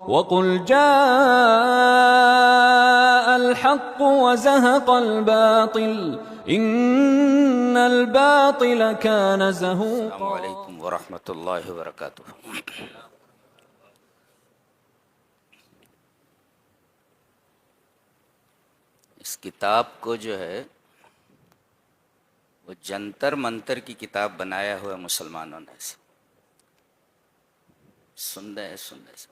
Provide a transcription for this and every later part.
وقل جاء الحق وزهق الباطل ان الباطل كان زهوقا. السلام علیکم ورحمۃ اللہ وبرکاتہ. اس کتاب کو جو ہے وہ جنتر منتر کی کتاب بنایا ہوا مسلمانوں نے. سن رہے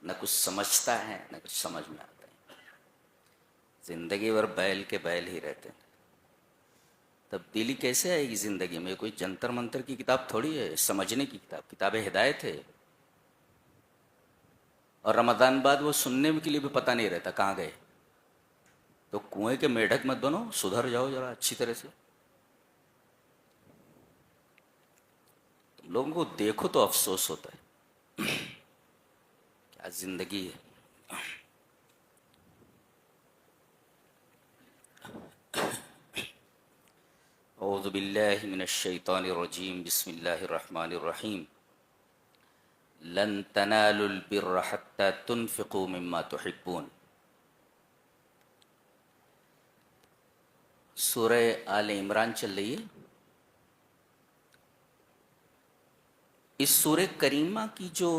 نہ کچھ سمجھتا ہے نہ کچھ سمجھ میں آتا ہے. زندگی بھر بیل کے بیل ہی رہتے ہیں. تبدیلی کیسے آئے گی زندگی میں؟ کوئی جنتر منتر کی کتاب تھوڑی ہے، سمجھنے کی کتاب ہدایت ہے. اور رمضان بعد وہ سننے کے لیے بھی پتہ نہیں رہتا کہاں گئے. تو کنویں کے میڈک مت بنو، سدھر جاؤ ذرا اچھی طرح سے. لوگوں کو دیکھو تو افسوس ہوتا ہے کیا زندگی ہے. اعوذ باللہ من الشیطان الرجیم. بسم اللہ الرحمن الرحیم. لن تنالوا البر حتى تنفقوا مما تحبون. سورہ آل عمران چل رہی ہے. اس سورہ کریمہ کی جو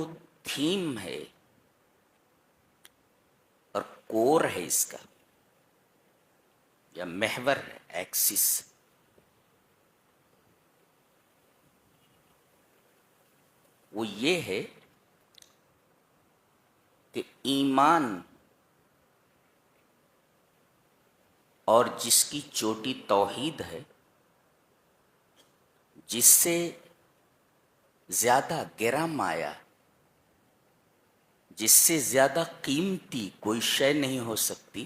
تھیم ہے اور کور ہے اس کا، یا محور ہے، ایکسس، وہ یہ ہے کہ ایمان اور جس کی چوٹی توحید ہے، جس سے زیادہ گرہ مایا، جس سے زیادہ قیمتی کوئی شے نہیں ہو سکتی،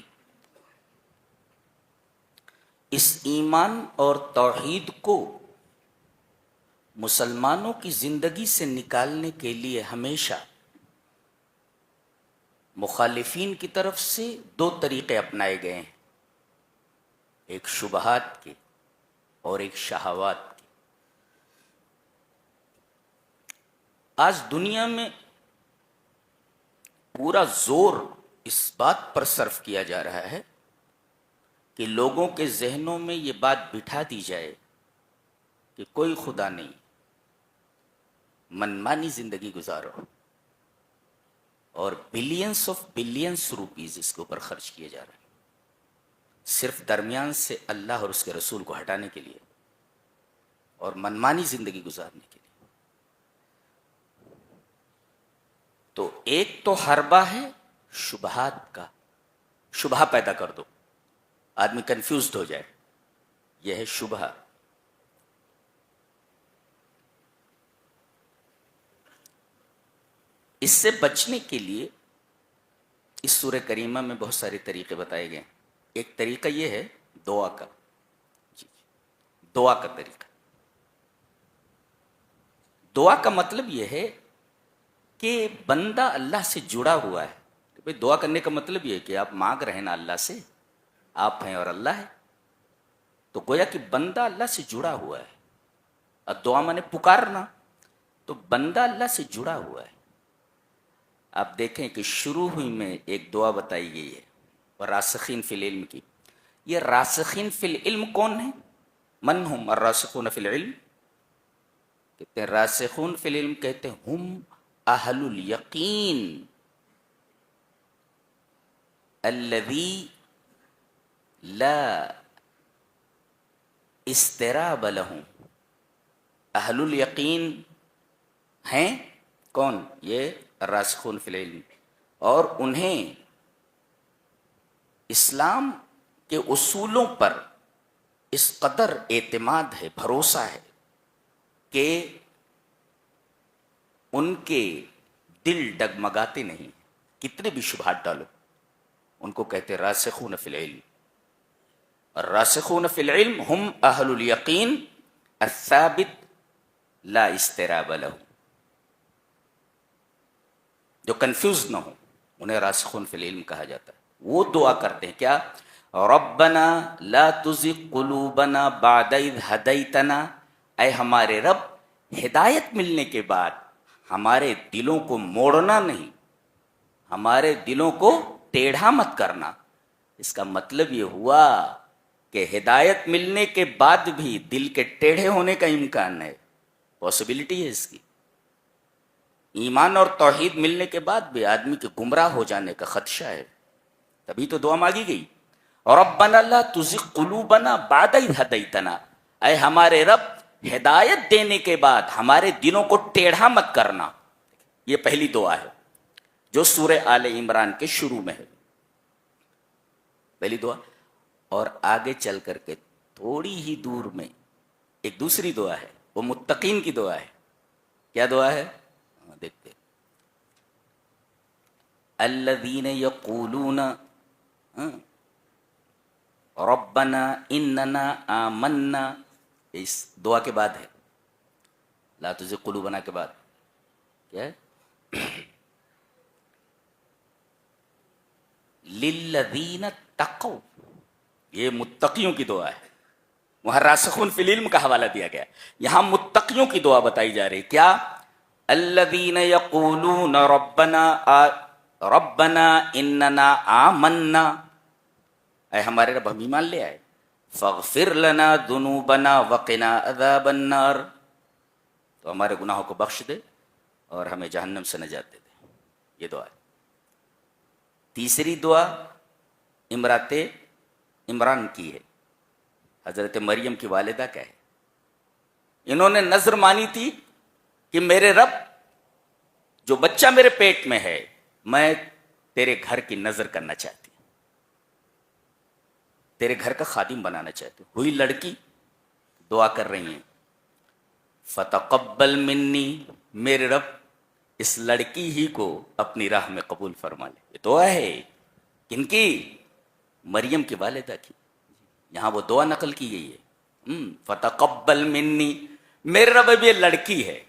اس ایمان اور توحید کو مسلمانوں کی زندگی سے نکالنے کے لیے ہمیشہ مخالفین کی طرف سے دو طریقے اپنائے گئے ہیں، ایک شبہات کے اور ایک شہوات کے. آج دنیا میں پورا زور اس بات پر صرف کیا جا رہا ہے کہ لوگوں کے ذہنوں میں یہ بات بٹھا دی جائے کہ کوئی خدا نہیں، منمانی زندگی گزارو، اور بلینس آف بلینس روپیز اس کے اوپر خرچ کیے جا رہے ہیں صرف درمیان سے اللہ اور اس کے رسول کو ہٹانے کے لیے اور منمانی زندگی گزارنے کے لیے. تو ایک تو حربہ ہے شبہات کا، شبہ پیدا کر دو، آدمی کنفیوزڈ ہو جائے، یہ ہے شبہ. اس سے بچنے کے لیے اس سورہ کریمہ میں بہت سارے طریقے بتائے گئے. ایک طریقہ یہ ہے دعا کا. دعا کا طریقہ. دعا کا مطلب یہ ہے کہ بندہ اللہ سے جڑا ہوا ہے. بھئی دعا کرنے کا مطلب یہ ہے کہ آپ مانگ رہے ہیں نا اللہ سے، آپ ہیں اور اللہ ہے، تو گویا کہ بندہ اللہ سے جڑا ہوا ہے. اور دعا مانے پکارنا، تو بندہ اللہ سے جڑا ہوا ہے. آپ دیکھیں کہ شروع ہوئی میں ایک دعا بتائی گئی ہے، اور راسخین فی العلم کی. یہ راسخین فی العلم کون ہیں؟ من ہم الراسخون فی العلم؟ کہتے ہیں راسخون فی العلم کہتے ہیں ہم اہل الیقین الذی لا استراب لہم. اہل الیقین ہیں کون؟ یہ راسخون فی العلم. اور انہیں اسلام کے اصولوں پر اس قدر اعتماد ہے، بھروسہ ہے کہ ان کے دل ڈگمگاتے نہیں. کتنے بھی شبہات ڈالو، ان کو کہتے ہیں راسخون فی العلم. الراسخون فی العلم ہم اہل الیقین الثابت لا استراب لہم. جو کنفیوز نہ ہو انہیں راسخون فی العلم کہا جاتا ہے. وہ دعا کرتے ہیں کیا؟ ربنا لا تزغ قلوبنا بعد اذ ہدیتنا. اے ہمارے رب، ہدایت ملنے کے بعد ہمارے دلوں کو موڑنا نہیں. ہمارے دلوں کو ٹیڑھا مت کرنا. اس کا مطلب یہ ہوا کہ ہدایت ملنے کے بعد بھی دل کے ٹیڑھے ہونے کا امکان ہے, پاسبلٹی ہے اس کی. ایمان اور توحید ملنے کے بعد بھی آدمی کے گمراہ ہو جانے کا خدشہ ہے. تبھی تو دعا مانگی گئی, ربنا لا تزغ قلوبنا بعد اذ ہدیتنا, اے ہمارے رب ہدایت دینے کے بعد ہمارے دلوں کو ٹیڑھا مت کرنا. یہ پہلی دعا ہے جو سورہ آل عمران کے شروع میں ہے, پہلی دعا. اور آگے چل کر کے تھوڑی ہی دور میں ایک دوسری دعا ہے, وہ متقین کی دعا ہے. کیا دعا ہے دیکھتے, الذین یقولون ربنا اننا آمنا, اس دعا کے بعد ہے, لا تزغ قلوبنا کے بعد کیا ہے, للذین اتقوا, یہ متقیوں کی دعا ہے. وہاں راسخون فی العلم کا حوالہ دیا گیا, یہاں متقیوں کی دعا بتائی جا رہی. کیا, الذین یقولون ربنا اننا آمنا, اے ہمارے رب ہم ایمان لے آئے, فاغفر لنا ذنوبنا وقنا عذاب النار, تو ہمارے گناہوں کو بخش دے اور ہمیں جہنم سے نجات دے دے. یہ دعا ہے. تیسری دعا امرات عمران کی ہے, حضرت مریم کی والدہ کا ہے. انہوں نے نظر مانی تھی کہ میرے رب جو بچہ میرے پیٹ میں ہے میں تیرے گھر کی نظر کرنا چاہتی ہوں, تیرے گھر کا خادم بنانا چاہتی ہوں. ہوئی لڑکی, دعا کر رہی ہیں فتقبل منی, میرے رب اس لڑکی ہی کو اپنی راہ میں قبول فرما لے. یہ دعا ہے کن کی, مریم کی والدہ کی. یہاں وہ دعا نقل کی گئی ہے, فتقبل منی, میرے رب اب یہ لڑکی ہے,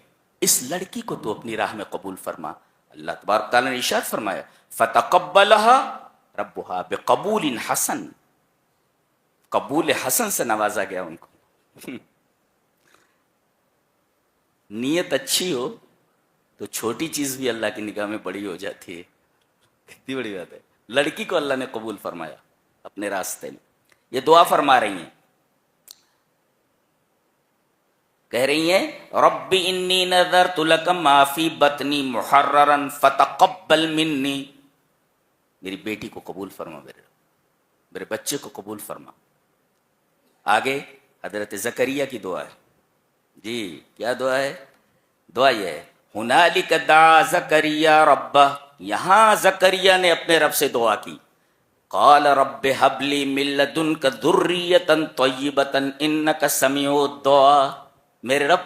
اس لڑکی کو تو اپنی راہ میں قبول فرما. اللہ تبارک تعالیٰ نے ارشاد فرمایا فتقبلها ربها بقبول حسن, قبول حسن سے نوازا گیا ان کو. نیت اچھی ہو تو چھوٹی چیز بھی اللہ کی نگاہ میں بڑی ہو جاتی ہے. کتنی بڑی بات ہے, لڑکی کو اللہ نے قبول فرمایا اپنے راستے میں. یہ دعا فرما رہی ہیں, کہہ رہی ہیں رب انی نذرت لک ما فی بطنی محررا فتقبل منی, میری بیٹی کو قبول فرما, میرے بچے کو قبول فرما. آگے حضرت زکریا کی دعا ہے. جی کیا دعا ہے, دعا یہ ہے ہنالک دعا زکریا ربہ, یہاں زکریا نے اپنے رب سے دعا کی. قال رب ہب لی من لدنک ذریۃ طیبۃ انک سمیع الدعاء, میرے رب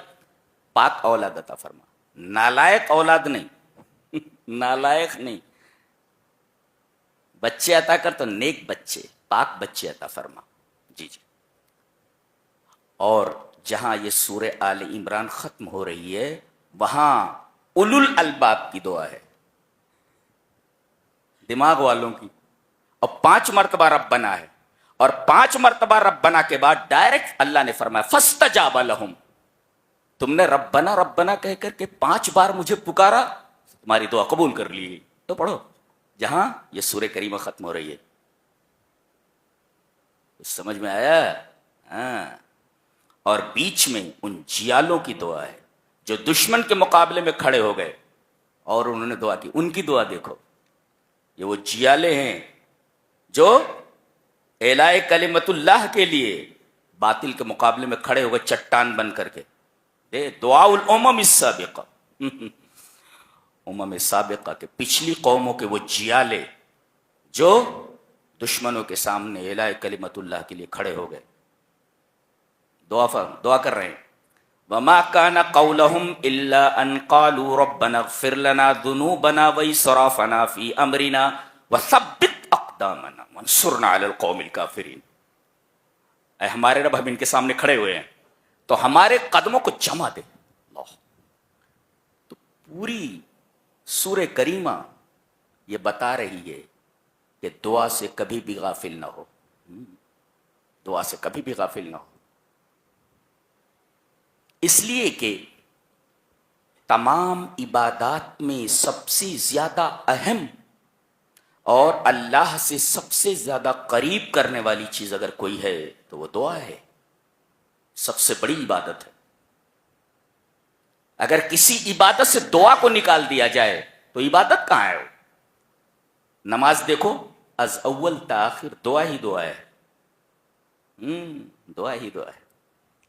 پاک اولاد عطا فرما, نالائق اولاد نہیں, نالائق نہیں, بچے عطا کر تو نیک بچے, پاک بچے عطا فرما. جی جی. اور جہاں یہ سورہ آل عمران ختم ہو رہی ہے وہاں اولو الالباب کی دعا ہے, دماغ والوں کی. اور 5 مرتبہ رب بنا ہے, اور 5 مرتبہ رب بنا کے بعد ڈائریکٹ اللہ نے فرمایا فاستجاب لہم, تم نے ربنا کہہ کر کے 5 بار مجھے پکارا, تمہاری دعا قبول کر لی. تو پڑھو جہاں یہ سورہ کریمہ ختم ہو رہی ہے. سمجھ میں آیا؟ ہاں. اور بیچ میں ان جیالوں کی دعا ہے جو دشمن کے مقابلے میں کھڑے ہو گئے اور انہوں نے دعا کی. ان کی دعا دیکھو, یہ وہ جیالے ہیں جو اعلاء کلمت اللہ کے لیے باطل کے مقابلے میں کھڑے ہو گئے چٹان بن کر کے. دعاء الامم السابقہ, امم سابقہ کے پچھلی قوموں کے وہ جیالے جو دشمنوں کے سامنے اعلاء کلمت اللہ کے لیے کھڑے ہو گئے, دعا کر رہے ہیں. وما كان قولهم الا ان قالوا ربنا اغفر لنا ذنوبنا واسرافنا في امرنا وثبت اقدامنا وانصرنا على القوم الكافرين. اے ہمارے رب, ہم ان کے سامنے کھڑے ہوئے ہیں تو ہمارے قدموں کو جما دے. اللہ, تو پوری سورہ کریمہ یہ بتا رہی ہے کہ دعا سے کبھی بھی غافل نہ ہو, دعا سے کبھی بھی غافل نہ ہو. اس لیے کہ تمام عبادات میں سب سے زیادہ اہم اور اللہ سے سب سے زیادہ قریب کرنے والی چیز اگر کوئی ہے تو وہ دعا ہے، سب سے بڑی عبادت ہے۔ اگر کسی عبادت سے دعا کو نکال دیا جائے تو عبادت کہاں ہے؟ نماز دیکھو، از اول تا آخر دعا ہی دعا ہے، دعا ہی دعا ہے۔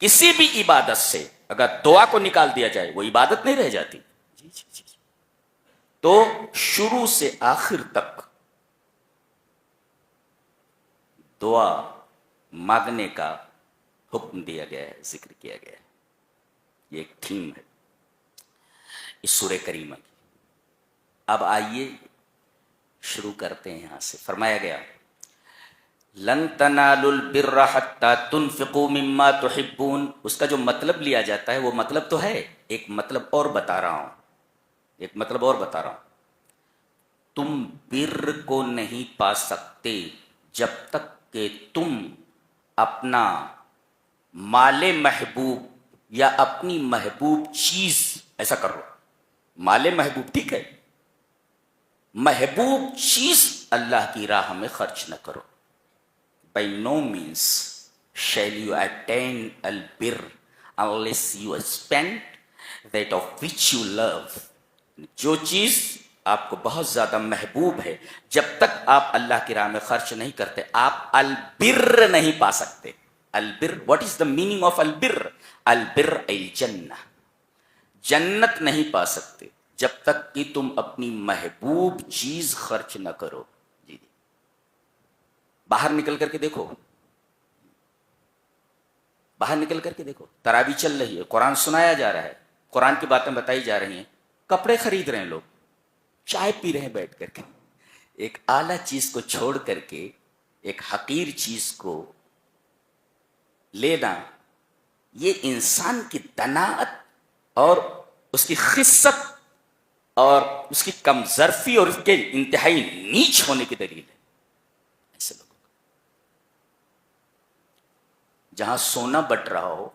کسی بھی عبادت سے اگر دعا کو نکال دیا جائے وہ عبادت نہیں رہ جاتی۔ جی جی جی۔ تو شروع سے آخر تک دعا مانگنے کا حکم دیا گیا ہے، ذکر کیا گیا ہے۔ یہ ایک تھیم ہے اس سورہ کریمہ کی۔ اب آئیے شروع کرتے ہیں یہاں سے۔ فرمایا گیا لن تنالوا البر حتى تنفقوا مما تحبون، اس کا جو مطلب لیا جاتا ہے وہ مطلب تو ہے، ایک مطلب اور بتا رہا ہوں، ایک مطلب اور بتا رہا ہوں۔ تم بر کو نہیں پا سکتے جب تک کہ تم اپنا مال محبوب یا اپنی محبوب چیز، ایسا کرو، مال محبوب ٹھیک ہے، محبوب چیز اللہ کی راہ میں خرچ نہ کرو۔ By no means shall you attain al-birr unless you spend that of which you love. جو چیز آپ کو بہت زیادہ محبوب ہے، جب تک آپ اللہ کی راہ میں خرچ نہیں کرتے آپ البر نہیں پا سکتے۔ البر، what is the meaning of البر؟ البر الجنہ، جنت نہیں پا سکتے جب تک کہ تم اپنی محبوب چیز خرچ نہ کرو۔ جی جی، باہر نکل کر کے دیکھو، باہر نکل کر کے دیکھو، تراویح چل رہی ہے، قرآن سنایا جا رہا ہے، قرآن کی باتیں بتائی جا رہی ہیں، کپڑے خرید رہے ہیں لوگ، چائے پی رہے ہیں بیٹھ کر کے، ایک اعلیٰ چیز کو چھوڑ کر کے ایک حقیر چیز کو لینا، یہ انسان کی دناعت اور اس کی خست اور اس کی کم ظرفی اور اس کے انتہائی نیچ ہونے کی دلیل ہے۔ ایسے لوگوں کو جہاں سونا بٹ رہا ہو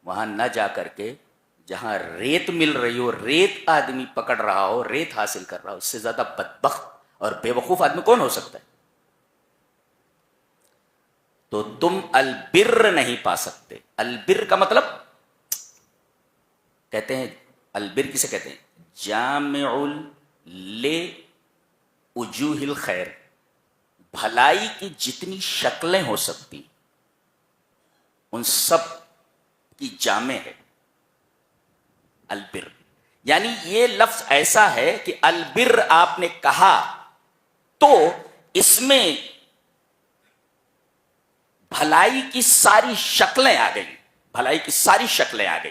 وہاں نہ جا کر کے جہاں ریت مل رہی ہو، ریت آدمی پکڑ رہا ہو، ریت حاصل کر رہا ہو، اس سے زیادہ بدبخت اور بے وقوف آدمی کون ہو سکتا ہے؟ تو تم البر نہیں پا سکتے۔ البر کا مطلب کہتے ہیں، البر کسے کہتے ہیں؟ جامع لوجوہ الخیر، بھلائی کی جتنی شکلیں ہو سکتی ان سب کی جامع ہے البر۔ یعنی یہ لفظ ایسا ہے کہ البر آپ نے کہا تو اس میں بھلائی کی ساری شکلیں آ گئی، بھلائی کی ساری شکلیں آ گئی۔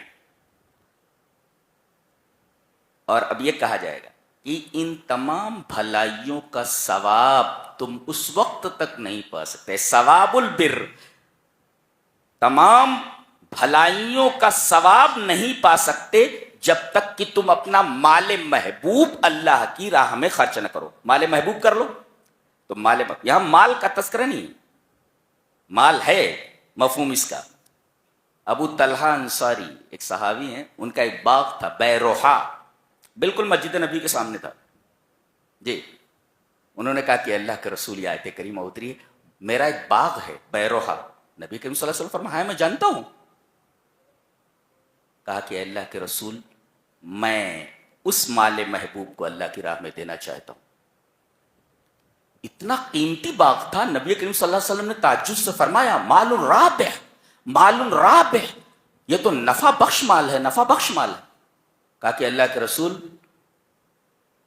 اور اب یہ کہا جائے گا کہ ان تمام بھلائیوں کا ثواب تم اس وقت تک نہیں پا سکتے، ثواب البر، تمام بھلائیوں کا ثواب نہیں پا سکتے جب تک کہ تم اپنا مال محبوب اللہ کی راہ میں خرچ نہ کرو۔ مال محبوب کر لو تو مال محبوب، یہاں مال کا تذکرہ نہیں، مال ہے مفہوم اس کا۔ ابو طلحہ انصاری ایک صحابی ہیں، ان کا ایک باغ تھا بیروحا، بالکل مسجد نبی کے سامنے تھا جی۔ انہوں نے کہا کہ اللہ کے رسول، یہ آیت کریمہ اتری ہے، میرا ایک باغ ہے بیروحا۔ نبی کریم صلی اللہ علیہ وسلم فرمایا میں جانتا ہوں۔ کہا کہ اللہ کے رسول میں اس مال محبوب کو اللہ کی راہ میں دینا چاہتا ہوں۔ اتنا قیمتی باغ تھا، نبی کریم صلی اللہ علیہ وسلم نے تعجب سے فرمایا مال رابح، مال رابح، یہ تو نفع بخش مال ہے، نفع بخش مال ہے۔ کہا کہ اللہ کے رسول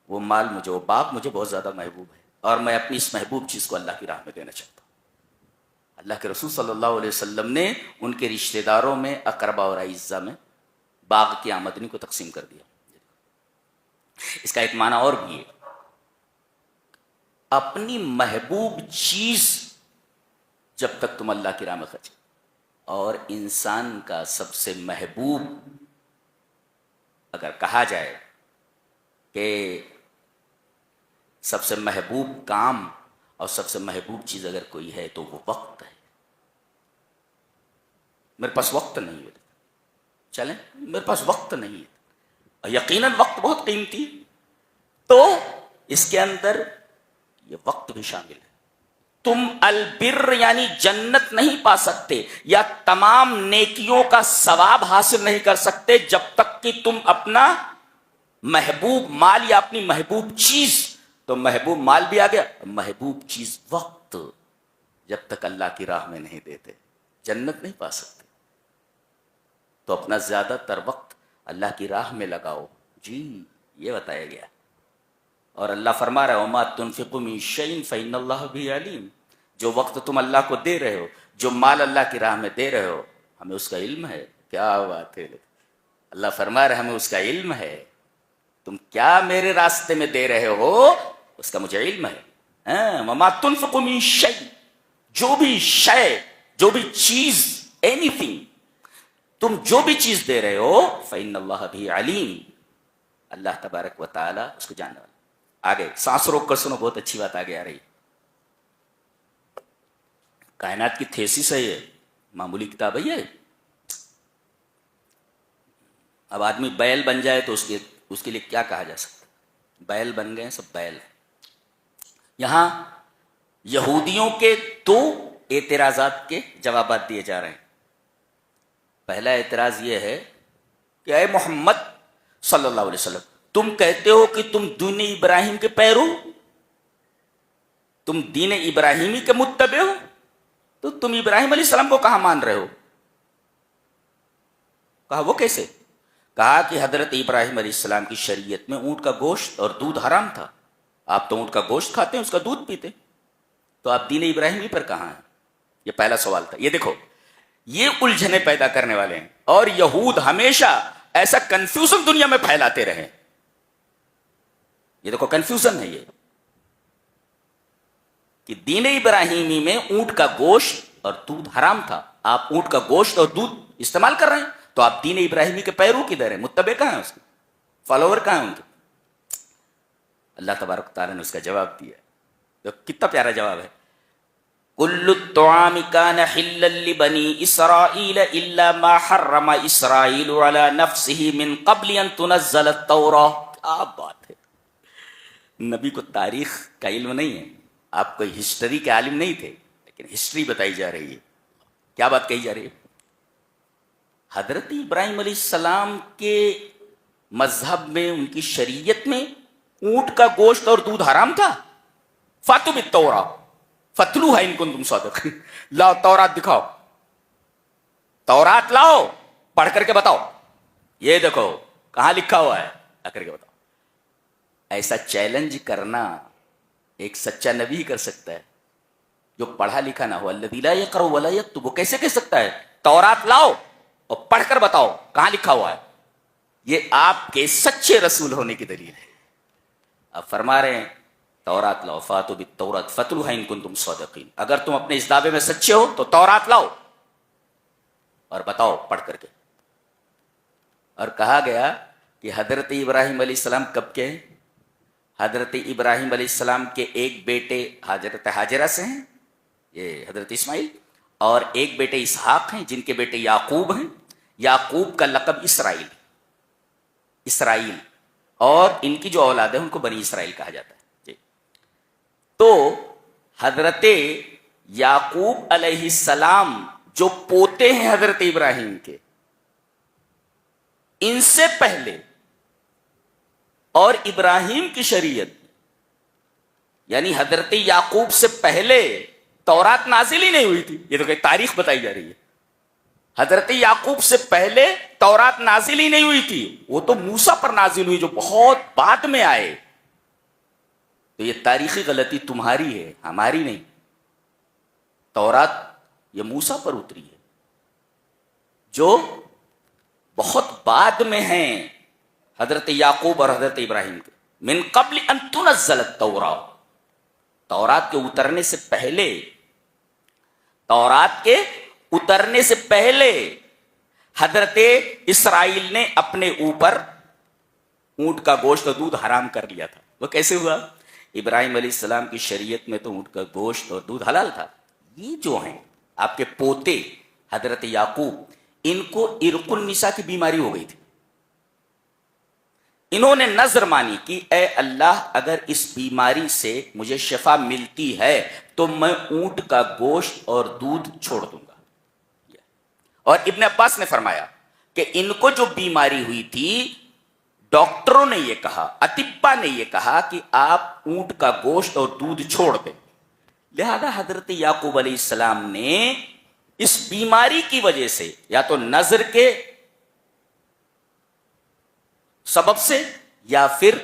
وہ مال مجھے، وہ باغ مجھے بہت زیادہ محبوب ہے اور میں اپنی اس محبوب چیز کو اللہ کی راہ میں دینا چاہتا ہوں۔ اللہ کے رسول صلی اللہ علیہ وسلم نے ان کے رشتہ داروں میں، اقربا اور اعزا میں باغ کی آمدنی کو تقسیم کر دیا۔ اس کا ایک معنی اور بھی ہے، اپنی محبوب چیز جب تک تم اللہ کی راہ میں خرچ، اور انسان کا سب سے محبوب اگر کہا جائے کہ سب سے محبوب کام اور سب سے محبوب چیز اگر کوئی ہے تو وہ وقت ہے۔ میرے پاس وقت نہیں ہے، چلیں میرے پاس وقت نہیں ہے، اور یقیناً وقت بہت قیمتی ہے، تو اس کے اندر یہ وقت بھی شامل ہے. تم البر یعنی جنت نہیں پا سکتے یا تمام نیکیوں کا ثواب حاصل نہیں کر سکتے جب تک کہ تم اپنا محبوب مال یا اپنی محبوب چیز، تو محبوب مال بھی آ گیا، محبوب چیز وقت، جب تک اللہ کی راہ میں نہیں دیتے جنت نہیں پا سکتے. تو اپنا زیادہ تر وقت اللہ کی راہ میں لگاؤ. جی یہ بتایا گیا. اور اللہ فرما رہا ہے وَمَا تُنْفِقُوا مِنْ شَيْءٍ فَإِنَّ اللَّهَ بِهِ عَلِيمٌ. جو وقت تم اللہ کو دے رہے ہو، جو مال اللہ کی راہ میں دے رہے ہو، ہمیں اس کا علم ہے. کیا بات ہے، اللہ فرما رہا ہے ہمیں اس کا علم ہے. تم کیا میرے راستے میں دے رہے ہو اس کا مجھے علم ہے. وَمَا تُنْفِقُوا مِنْ شَيْءٍ، جو بھی شے، جو بھی چیز، اینی تھنگ، تم جو بھی چیز دے رہے ہو فَإِنَّ اللَّهَ بِهِ عَلِيمٌ، اللہ تبارک و تعالی اس کو جاننے والا. آگے سانس روک کر سنو، بہت اچھی بات آگے آ رہی. کائنات کی تھیسس ہے یہ، معمولی کتاب ہے یہ. اب آدمی بیل بن جائے تو اس کے لیے کیا کہا جا سکتا ہے؟ بیل بن گئے سب بیل. یہاں یہودیوں کے دو اعتراضات کے جوابات دیے جا رہے ہیں. پہلا اعتراض یہ ہے کہ اے محمد صلی اللہ علیہ وسلم، تم کہتے ہو کہ تم دین ابراہیم کے پیرو، تم دین ابراہیمی کے متبع ہو، تو تم ابراہیم علیہ السلام کو کہاں مان رہے ہو؟ کہا وہ کیسے؟ کہا کہ حضرت ابراہیم علیہ السلام کی شریعت میں اونٹ کا گوشت اور دودھ حرام تھا. آپ تو اونٹ کا گوشت کھاتے ہیں، اس کا دودھ پیتے، تو آپ دین ابراہیمی پر کہاں ہیں؟ یہ پہلا سوال تھا. یہ دیکھو، یہ الجھنیں پیدا کرنے والے ہیں، اور یہود ہمیشہ ایسا کنفیوژن دنیا میں پھیلاتے رہے. یہ دیکھو کنفیوژن ہے یہ کہ دین ابراہیمی میں اونٹ کا گوشت اور دودھ حرام تھا، آپ اونٹ کا گوشت اور دودھ استعمال کر رہے ہیں، تو آپ دین ابراہیمی کے پیرو کدھر ہیں؟ متبع کہاں ہیں اس کے؟ فالوور کہاں ہیں ان کے؟ اللہ تبارک تعالیٰ نے اس کا جواب دیا. تو کتنا پیارا جواب ہے. کل الطعام کان حلا لبنی اسرائیل الا ما حرم اسرائیل علی نفسہ من قبل ان تنزل التوراۃ. کیا بات ہے. نبی کو تاریخ کا علم نہیں ہے، آپ کوئی ہسٹری کے عالم نہیں تھے، لیکن ہسٹری بتائی جا رہی ہے. کیا بات کہی جا رہی ہے؟ حضرت ابراہیم علیہ السلام کے مذہب میں، ان کی شریعت میں اونٹ کا گوشت اور دودھ حرام تھا. فاتوا بالتوراۃ فتلوها ان کنتم صادقین. لاؤ تورات دکھاؤ، تورات لاؤ، پڑھ کر کے بتاؤ. یہ دیکھو کہاں لکھا ہوا ہے، آ کر کے بتاؤ. ایسا چیلنج کرنا ایک سچا نبی ہی کر سکتا ہے، جو پڑھا لکھا نہ ہو. الذی لا یقرأ ولا یکتب، وہ کیسے کہہ سکتا ہے تورات لاؤ اور پڑھ کر بتاؤ کہاں لکھا ہوا ہے؟ یہ آپ کے سچے رسول ہونے کی دلیل ہے. اب فرما رہے ہیں تورات لاؤ، فاتوا بالتوراۃ فتلوها ان کنتم صادقین. اگر تم اپنے اس دعوے میں سچے ہو تو تورات لاؤ اور بتاؤ پڑھ کر کے. اور کہا گیا کہ حضرت ابراہیم علیہ السلام کب کے ہیں؟ حضرت ابراہیم علیہ السلام کے ایک بیٹے حضرت حاجرہ سے ہیں، یہ حضرت اسماعیل، اور ایک بیٹے اسحاق ہیں جن کے بیٹے یعقوب ہیں. یعقوب کا لقب اسرائیل، اسرائیل، اور ان کی جو اولاد ہے ان کو بنی اسرائیل کہا جاتا ہے. جی. تو حضرت یعقوب علیہ السلام جو پوتے ہیں حضرت ابراہیم کے، ان سے پہلے اور ابراہیم کی شریعت یعنی حضرت یعقوب سے پہلے تورات نازل ہی نہیں ہوئی تھی. یہ تو کہ تاریخ بتائی جا رہی ہے. حضرت یعقوب سے پہلے تورات نازل ہی نہیں ہوئی تھی، وہ تو موسیٰ پر نازل ہوئی جو بہت بعد میں آئے. تو یہ تاریخی غلطی تمہاری ہے، ہماری نہیں. تورات یہ موسیٰ پر اتری ہے جو بہت بعد میں ہیں حضرت یعقوب اور حضرت ابراہیم کے. من قبل ان تنزل التوراۃ، تورات کے اترنے سے پہلے، تورات کے اترنے سے پہلے حضرت اسرائیل نے اپنے اوپر اونٹ کا گوشت اور دودھ حرام کر لیا تھا. وہ کیسے ہوا؟ ابراہیم علیہ السلام کی شریعت میں تو اونٹ کا گوشت اور دودھ حلال تھا. یہ جو ہیں آپ کے پوتے حضرت یعقوب، ان کو عرق النساء کی بیماری ہو گئی تھی. انہوں نے نظر مانی کہ اے اللہ اگر اس بیماری سے مجھے شفا ملتی ہے تو میں اونٹ کا گوشت اور دودھ چھوڑ دوں گا. اور ابن عباس نے فرمایا کہ ان کو جو بیماری ہوئی تھی ڈاکٹروں نے یہ کہا, اطباء نے یہ کہا کہ آپ اونٹ کا گوشت اور دودھ چھوڑ دیں. لہذا حضرت یعقوب علیہ السلام نے اس بیماری کی وجہ سے یا تو نظر کے سبب سے یا پھر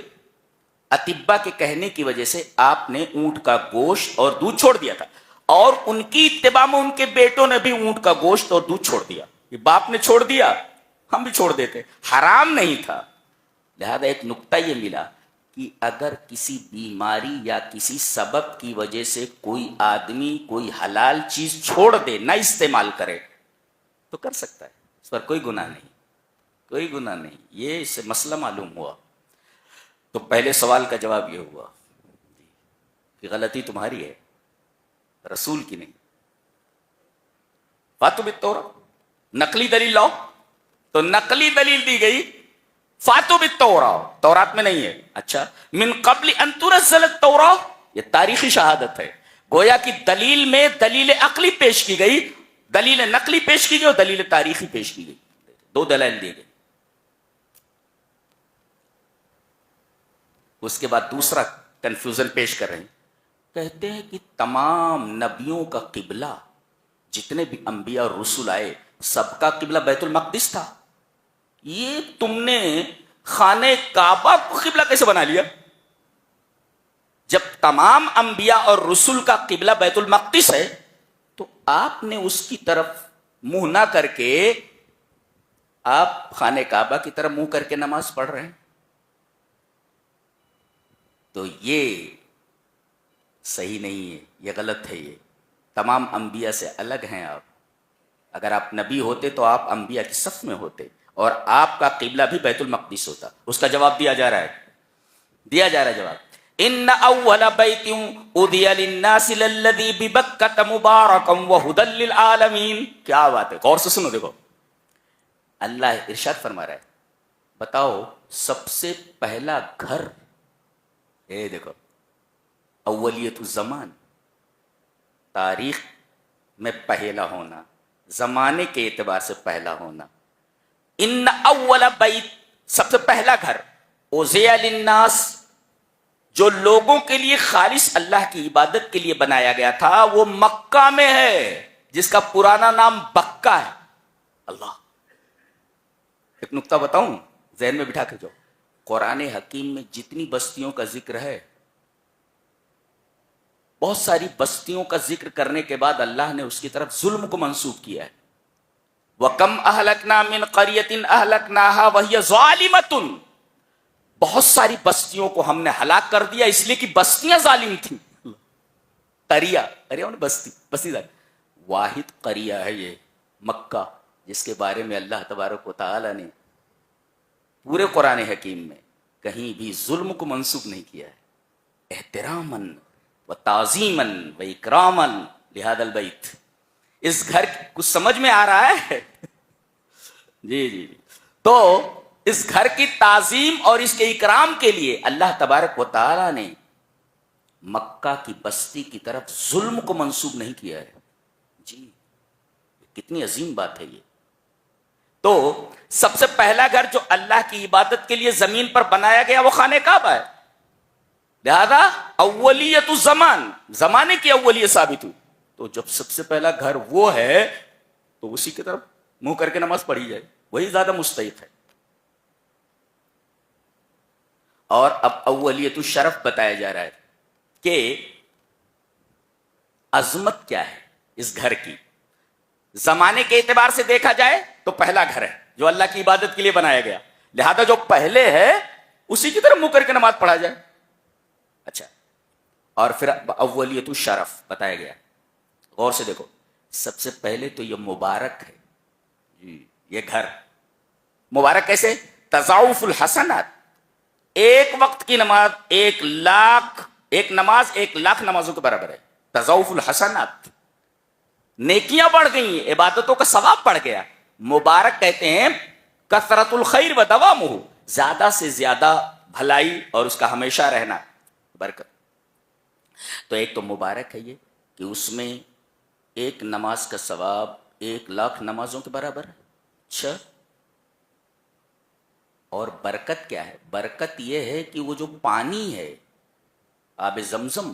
اطباء کے کہنے کی وجہ سے آپ نے اونٹ کا گوشت اور دودھ چھوڑ دیا تھا, اور ان کی اتباع میں ان کے بیٹوں نے بھی اونٹ کا گوشت اور دودھ چھوڑ دیا. یہ باپ نے چھوڑ دیا, ہم بھی چھوڑ دیتے, حرام نہیں تھا. لہذا ایک نقطہ یہ ملا کہ اگر کسی بیماری یا کسی سبب کی وجہ سے کوئی آدمی کوئی حلال چیز چھوڑ دے, نہ استعمال کرے, تو کر سکتا ہے, اس پر کوئی گناہ نہیں, کوئی گناہ نہیں. یہ اس سے مسئلہ معلوم ہوا. تو پہلے سوال کا جواب یہ ہوا کہ غلطی تمہاری ہے, رسول کی نہیں. فاتو بالتوراۃ, نقلی دلیل لاؤ, تو نقلی دلیل دی گئی فاتو بالتوراۃ, تورات میں نہیں ہے. اچھا, من قبل ان تنزل التوراۃ, یہ تاریخی شہادت ہے. گویا کہ دلیل میں دلیل عقلی پیش کی گئی, دلیل نقلی پیش کی گئی اور دلیل تاریخی پیش کی گئی. دو دلائل دیے گئے. اس کے بعد دوسرا کنفیوژن پیش کر رہے ہیں, کہتے ہیں کہ تمام نبیوں کا قبلہ, جتنے بھی انبیاء اور رسول آئے سب کا قبلہ بیت المقدس تھا. یہ تم نے خانہ کعبہ کو قبلہ کیسے بنا لیا؟ جب تمام انبیاء اور رسول کا قبلہ بیت المقدس ہے تو آپ نے اس کی طرف منہ نہ کر کے آپ خانہ کعبہ کی طرف منہ کر کے نماز پڑھ رہے ہیں. تو یہ صحیح نہیں ہے, یہ غلط ہے. یہ تمام انبیاء سے الگ ہیں آپ. اگر آپ نبی ہوتے تو آپ انبیاء کی صف میں ہوتے اور آپ کا قبلہ بھی بیت المقدس ہوتا. اس کا جواب دیا جا رہا ہے, جواب. ان اول بیت اودی للناس للذی ببکۃ مبارکا وہدی للعالمین. کیا بات ہے, غور سے سنو. دیکھو اللہ ارشاد فرما رہا ہے, بتاؤ سب سے پہلا گھر, دیکھو اولیت الزمان, تاریخ میں پہلا ہونا, زمانے کے اعتبار سے پہلا ہونا. ان اول بیت, سب سے پہلا گھر, اوزیا للناس, جو لوگوں کے لیے خالص اللہ کی عبادت کے لیے بنایا گیا تھا, وہ مکہ میں ہے, جس کا پرانا نام بکہ ہے. اللہ, ایک نقطہ بتاؤں, ذہن میں بٹھا کے جاؤ. قرآن حکیم میں جتنی بستیوں کا ذکر ہے, بہت ساری بستیوں کا ذکر کرنے کے بعد اللہ نے اس کی طرف ظلم کو منسوب کیا ہے. وَكَمْ أَهْلَكْنَا مِنْ قَرْيَةٍ أَهْلَكْنَاهَا وَهِيَ ظَالِمَةٌ, بہت ساری بستیوں کو ہم نے ہلاک کر دیا اس لیے کہ بستیاں ظالم تھیں. قریہ, بستی ظالم. واحد قریہ ہے یہ مکہ, جس کے بارے میں اللہ تبارک و تعالی نے پورے قرآن حکیم میں کہیں بھی ظلم کو منسوب نہیں کیا ہے. احتراماً و تعظیماً و اکراماً لہذا البیت. اس گھر کچھ سمجھ میں آ رہا ہے؟ جی. تو اس گھر کی تعظیم اور اس کے اکرام کے لیے اللہ تبارک و تعالی نے مکہ کی بستی کی طرف ظلم کو منسوب نہیں کیا ہے. جی, کتنی عظیم بات ہے یہ. تو سب سے پہلا گھر جو اللہ کی عبادت کے لیے زمین پر بنایا گیا وہ خانہ کعبہ ہے. لہذا اولیت الزمان, زمانے کی اولیت ثابت ہوئی. تو جب سب سے پہلا گھر وہ ہے تو اسی کی طرف منہ کر کے نماز پڑھی جائے, وہی زیادہ مستحق ہے. اور اب اولیت الشرف بتایا جا رہا ہے کہ عظمت کیا ہے اس گھر کی. زمانے کے اعتبار سے دیکھا جائے تو پہلا گھر ہے جو اللہ کی عبادت کے لیے بنایا گیا, لہذا جو پہلے ہے اسی کی طرف منہ کر کے نماز پڑھا جائے. اچھا, اور پھر اولیت الشرف بتایا گیا. غور سے دیکھو, سب سے پہلے تو یہ مبارک ہے. جی, یہ گھر مبارک کیسے؟ تضاعف الحسنات, ایک وقت کی نماز 1,00,000, ایک نماز 1,00,000 نمازوں کے برابر ہے. تضاعف الحسنات, نیکیاں بڑھ گئی, عبادتوں کا ثواب بڑھ گیا. مبارک کہتے ہیں کثرت الخیر و دوامہ, زیادہ سے زیادہ بھلائی اور اس کا ہمیشہ رہنا، برکت. تو ایک تو مبارک ہے یہ کہ اس میں ایک نماز کا ثواب 1,00,000 نمازوں کے برابر ہے. اچھا، اور برکت کیا ہے؟ برکت یہ ہے کہ وہ جو پانی ہے آب زمزم،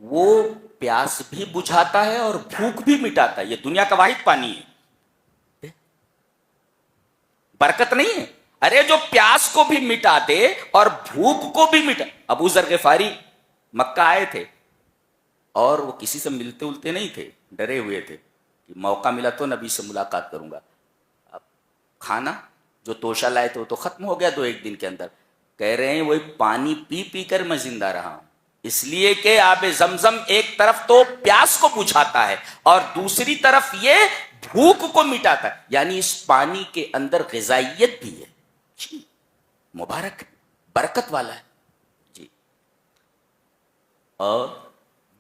وہ پیاس بھی بجھاتا ہے اور بھوک بھی مٹاتا ہے. یہ دنیا کا واحد پانی ہے. برکت نہیں ہے؟ ارے جو پیاس کو بھی مٹا دے اور بھوک کو بھی مٹا. ابو ذر غفاری مکہ آئے تھے اور وہ کسی سے ملتے التے نہیں تھے، ڈرے ہوئے تھے کہ موقع ملا تو نبی سے ملاقات کروں گا. اب کھانا جو توشہ لائے تھے وہ تو ختم ہو گیا 2-1 دن کے اندر. کہہ رہے ہیں وہی پانی پی پی کر میں زندہ رہا ہوں، اس لیے کہ آب زمزم ایک طرف تو پیاس کو بجھاتا ہے اور دوسری طرف یہ بھوک کو مٹاتا ہے. یعنی اس پانی کے اندر غذائیت بھی ہے. جی مبارک، برکت والا ہے. جی، اور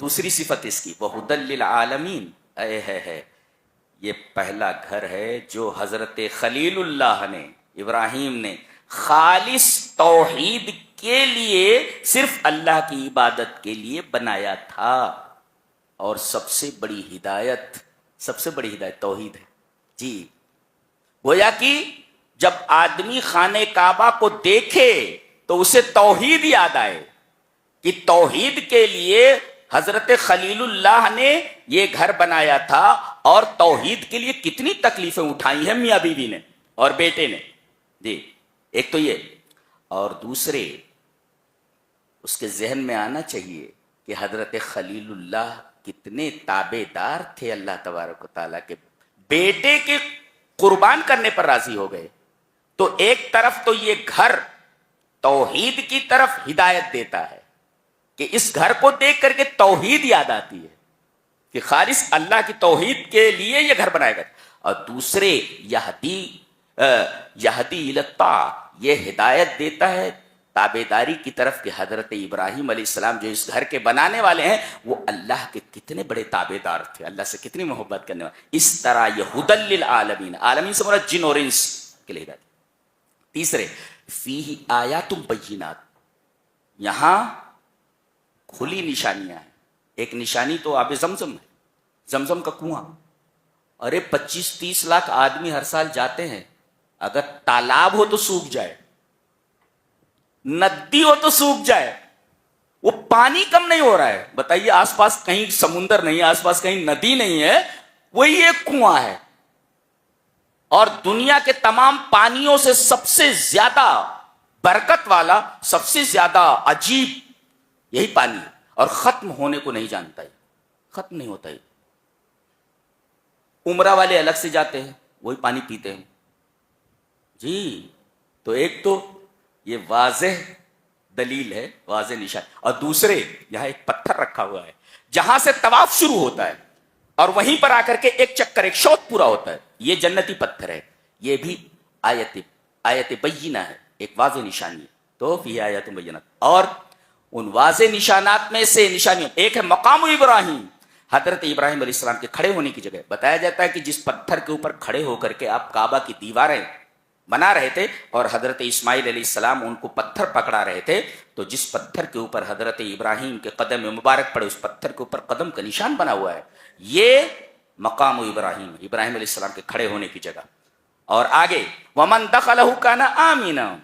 دوسری صفت اس کی وَهُدًى لِّلْعَالَمِينَ. اے ہے یہ پہلا گھر ہے جو حضرت خلیل اللہ نے، ابراہیم نے خالص توحید کے لیے، صرف اللہ کی عبادت کے لیے بنایا تھا. اور سب سے بڑی ہدایت توحید ہے. جی، گویا کہ جب آدمی خانہ کعبہ کو دیکھے تو اسے توحید یاد آئے کہ توحید کے لیے حضرت خلیل اللہ نے یہ گھر بنایا تھا اور توحید کے لیے کتنی تکلیفیں اٹھائی ہیں میاں بیوی نے اور بیٹے نے. جی، ایک تو یہ، اور دوسرے اس کے ذہن میں آنا چاہیے کہ حضرت خلیل اللہ کتنے تابع دار تھے اللہ تبارک و تعالیٰ کے. بیٹے کے قربان کرنے پر راضی ہو گئے. تو ایک طرف تو یہ گھر توحید کی طرف ہدایت دیتا ہے کہ اس گھر کو دیکھ کر کے توحید یاد آتی ہے کہ خالص اللہ کی توحید کے لیے یہ گھر بنایا گیا. اور دوسرے یہدی الی الطاعہ، یہ ہدایت دیتا ہے تابعداری کی طرف کہ حضرت ابراہیم علیہ السلام جو اس گھر کے بنانے والے ہیں وہ اللہ کے کتنے بڑے تابعدار تھے، اللہ سے کتنی محبت کرنے والے. اس طرح یہ ہدی للعالمین، عالمین سے مراد جن اور انس کے لیے ہدایت. تیسرے فیہ آیات بینات، یہاں کھلی نشانیاں ہیں. ایک نشانی تو آب زمزم ہے، زمزم کا کنواں. ارے 25-30 لاکھ آدمی ہر سال جاتے ہیں. اگر تالاب ہو تو سوکھ جائے، ندی ہو تو سوکھ جائے، وہ پانی کم نہیں ہو رہا ہے. بتائیے، آس پاس کہیں سمندر نہیں، آس پاس کہیں ندی نہیں ہے، وہی ایک کنواں ہے. اور دنیا کے تمام پانیوں سے سب سے زیادہ برکت والا، سب سے زیادہ عجیب یہی پانی ہے. اور ختم ہونے کو نہیں جانتا ہے، ختم نہیں ہوتا ہے. عمرہ والے الگ سے جاتے ہیں، وہی پانی پیتے ہیں. جی، تو ایک تو یہ واضح دلیل ہے، واضح نشان. اور دوسرے یہاں ایک پتھر رکھا ہوا ہے جہاں سے طواف شروع ہوتا ہے اور وہیں پر آ کر کے ایک چکر، ایک شوط پورا ہوتا ہے. یہ جنتی پتھر ہے. یہ بھی آیت بینہ ہے، ایک واضح نشانی ہے. تو فی آیات بینات. اور ان واضح نشانات میں سے نشانیوں ایک ہے مقام ابراہیم، حضرت ابراہیم علیہ السلام کے کھڑے ہونے کی جگہ. بتایا جاتا ہے کہ جس پتھر کے اوپر کھڑے ہو کر کے آپ کعبہ کی دیواریں بنا رہے تھے اور حضرت اسماعیل علیہ السلام ان کو پتھر پکڑا رہے تھے، تو جس پتھر کے اوپر حضرت ابراہیم کے قدم مبارک پڑے، اس پتھر کے اوپر قدم کا نشان بنا ہوا ہے. یہ مقام ابراہیم، ابراہیم علیہ السلام کے کھڑے ہونے کی جگہ. اور آگے ومن دخلہ کان آمنا،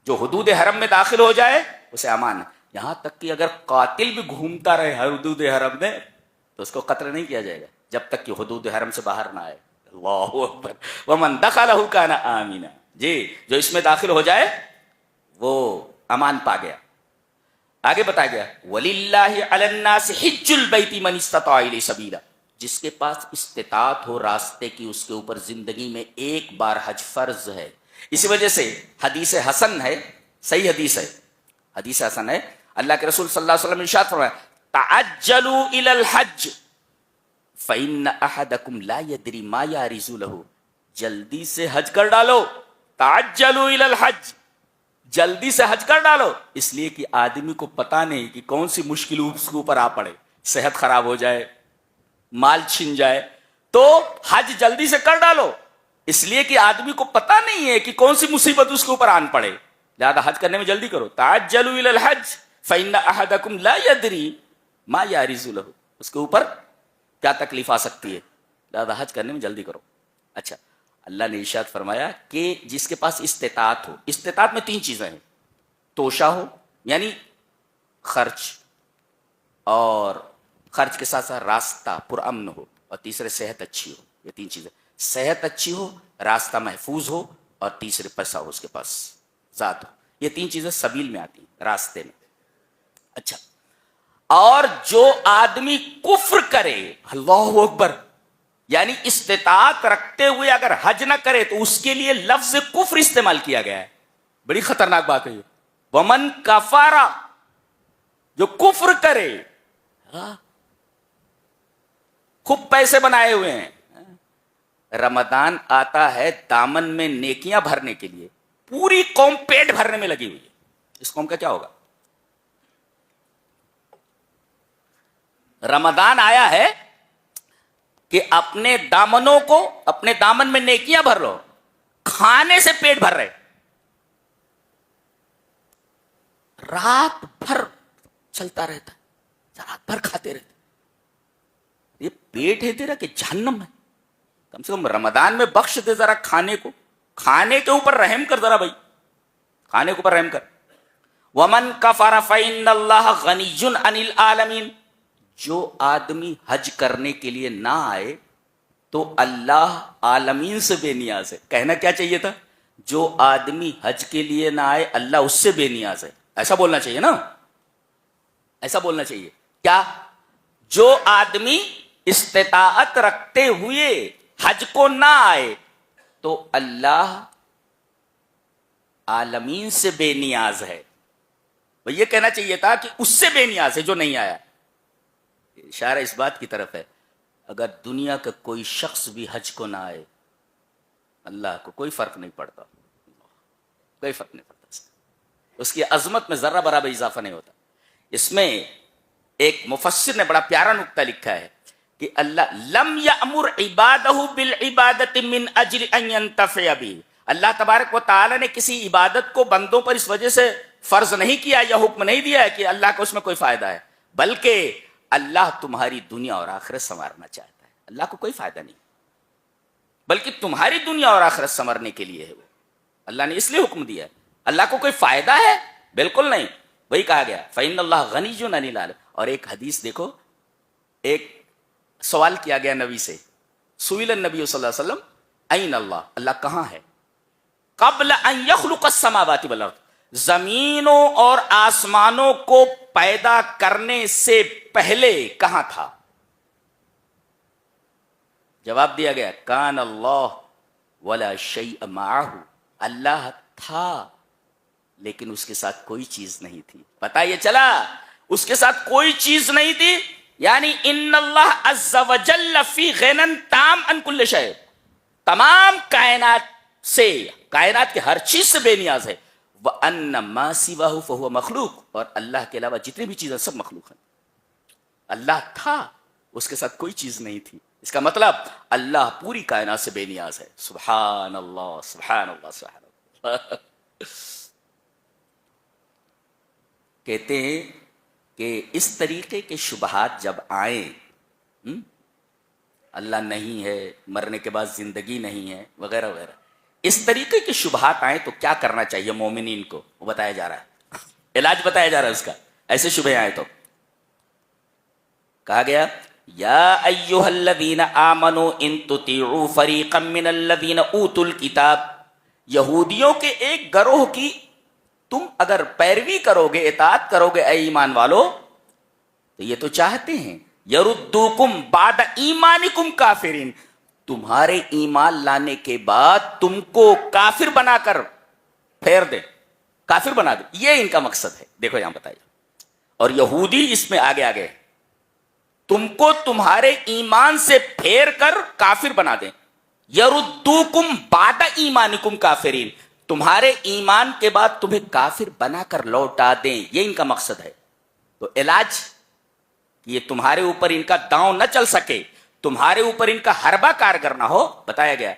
جو حدود حرم میں داخل ہو جائے اسے امان ہے. یہاں تک کہ اگر قاتل بھی گھومتا رہے حدود حرم میں تو اس کو قتل نہیں کیا جائے گا جب تک کہ حدود حرم سے باہر نہ آئے. اللہ اکبر. ومن دخلہ کان آمنا، جی جو اس میں داخل ہو جائے وہ امان پا گیا. آگے بتایا گیا وَلِلَّهِ عَلَى النَّاسِ حِجُّ الْبَيْتِ مَنِ اسْتَطَاعَ إِلَيْهِ سَبِيلًا، جس کے پاس استطاعت ہو راستے کی، اس کے اوپر زندگی میں ایک بار حج فرض ہے. اسی وجہ سے حدیث حسن ہے، صحیح حدیث ہے، حدیث حسن ہے. اللہ کے رسول صلی اللہ علیہ وسلم نے ارشاد فرمایا تعجلوا الى الحج فإن أحدكم لا يدري ما يعرض له، جلدی سے حج کر ڈالو. تعجلوا الى الحج، جلدی سے حج کر ڈالو، اس لیے کہ آدمی کو پتا نہیں کہ کون سی مشکل اس کے اوپر آ پڑے. صحت خراب ہو جائے، مال چھن جائے، تو حج جلدی سے کر ڈالو، اس لیے کہ آدمی کو پتا نہیں ہے کہ کون سی مصیبت اس کے اوپر آن پڑے. لہذا حج کرنے میں جلدی کرو. تعجلوا الی الحج فإن أحدكم لا يدري ما يعرض له. اس کے اوپر کیا تکلیف آ سکتی ہے، لہذا حج کرنے میں جلدی کرو. اچھا، اللہ نے ارشاد فرمایا کہ جس کے پاس استطاعت ہو، استطاعت میں 3 چیزیں ہیں، توشہ ہو یعنی خرچ، اور خرچ کے ساتھ ساتھ راستہ پرامن ہو، اور تیسرے صحت اچھی ہو. یہ 3 چیزیں، صحت اچھی ہو، راستہ محفوظ ہو، اور تیسرے پیسہ ہو اس کے پاس، ذات ہو. یہ 3 چیزیں سبیل میں آتی ہیں، راستے میں. اچھا، اور جو آدمی کفر کرے، اللہ اکبر، یعنی استطاعت رکھتے ہوئے اگر حج نہ کرے تو اس کے لیے لفظ کفر استعمال کیا گیا ہے. بڑی خطرناک بات ہے یہ. ومن کفر، جو کفر کرے، خوب پیسے بنائے ہوئے ہیں، رمضان آتا ہے دامن میں نیکیاں بھرنے کے لیے، پوری قوم پیٹ بھرنے میں لگی ہوئی ہے. اس قوم کا کیا ہوگا؟ رمضان آیا ہے کہ اپنے دامنوں کو، اپنے دامن میں نیکیاں بھر لو، کھانے سے پیٹ بھر رہے، رات بھر چلتا رہتا ہے، رات بھر کھاتے رہتے. یہ پیٹ ہے تیرا کہ جہنم ہے؟ کم سے کم رمضان میں بخش دے ذرا کھانے کو، کھانے کے اوپر رحم کر ذرا بھائی، کھانے کے اوپر رحم کر. ومن کفر فإن اللہ غنی عن العالمین. جو آدمی حج کرنے کے لیے نہ آئے تو اللہ عالمین سے بے نیاز ہے. کہنا کیا چاہیے تھا؟ جو آدمی حج کے لیے نہ آئے اللہ اس سے بے نیاز ہے. ایسا بولنا چاہیے نا، ایسا بولنا چاہیے. کیا؟ جو آدمی استطاعت رکھتے ہوئے حج کو نہ آئے تو اللہ عالمین سے بے نیاز ہے. یہ کہنا چاہیے تھا کہ اس سے بے نیاز ہے جو نہیں آیا. اشارہ اس بات کی طرف ہے، اگر دنیا کا کوئی شخص بھی حج کو نہ آئے، اللہ کو کوئی فرق نہیں پڑتا، کوئی فرق نہیں پڑتا، اس کی عظمت میں ذرہ برابر اضافہ نہیں ہوتا. اس میں ایک مفسر نے بڑا پیارا نکتہ لکھا ہے کہ اللہ لم یأمر عبادہ بالعبادت من اجل ان ينتفع به. اللہ تبارک و تعالی نے کسی عبادت کو بندوں پر اس وجہ سے فرض نہیں کیا یا حکم نہیں دیا ہے کہ اللہ کو اس میں کوئی فائدہ ہے، بلکہ اللہ تمہاری دنیا اور آخرت سنوارنا چاہتا ہے. اللہ کو کوئی فائدہ نہیں، بلکہ تمہاری دنیا اور آخرت سنورنے کے لیے ہے. وہ اللہ نے اس لیے حکم دیا ہے. اللہ کو کوئی فائدہ ہے؟ بالکل نہیں. وہی کہا گیا فإن اللہ غنی عن العالمین. اور ایک حدیث دیکھو، ایک سوال کیا گیا نبی سے، سئل النبی صلی اللہ علیہ وسلم این اللہ، اللہ کہاں ہے؟ قبل ان یخلق السماوات والارض، زمینوں اور آسمانوں کو پیدا کرنے سے پہلے کہاں تھا؟ جواب دیا گیا کان اللہ ولا شیء معہ، اللہ تھا لیکن اس کے ساتھ کوئی چیز نہیں تھی. پتہ یہ چلا اس کے ساتھ کوئی چیز نہیں تھی، یعنی ان اللہ عز وجل فی غنى تام عن کل شیء، تمام کائنات سے، کائنات کے ہر چیز سے بے نیاز ہے. وَأَنَّ مَا سِوَاهُ فَهُوَ مخلوق، اور اللہ کے علاوہ جتنی بھی چیزیں سب مخلوق ہیں. اللہ تھا، اس کے ساتھ کوئی چیز نہیں تھی. اس کا مطلب اللہ پوری کائنات سے بے نیاز ہے. سبحان اللہ سبحان اللہ سبحان اللہ. کہتے ہیں کہ اس طریقے کے شبہات جب آئیں، اللہ نہیں ہے، مرنے کے بعد زندگی نہیں ہے، وغیرہ وغیرہ، اس طریقے کے شبہات آئیں تو کیا کرنا چاہیے مومنین کو؟ وہ بتایا جا رہا ہے، علاج بتایا جا رہا ہے اس کا. ایسے شبہ آئے تو کہا گیا یا ایھا الذین آمنوا ان تطیعوا فریقا من الذین اوتوا الکتاب، یہودیوں کے ایک گروہ کی تم اگر پیروی کرو گے، اطاعت کرو گے اے ایمان والو، تو یہ تو چاہتے ہیں یردوکم بعد ایمانکم کافرین، تمہارے ایمان لانے کے بعد تم کو کافر بنا کر پھیر دے، کافر بنا دے. یہ ان کا مقصد ہے. دیکھو یہاں بتائیے، اور یہودی اس میں آگے آگے تم کو تمہارے ایمان سے پھیر کر کافر بنا دیں. یردوکم بعد ایمانکم کافرین، تمہارے ایمان کے بعد تمہیں کافر بنا کر لوٹا دیں، یہ ان کا مقصد ہے. تو علاج یہ تمہارے اوپر ان کا داؤں نہ چل سکے، تمہارے اوپر ان کا حربہ کارگر نہ ہو، بتایا گیا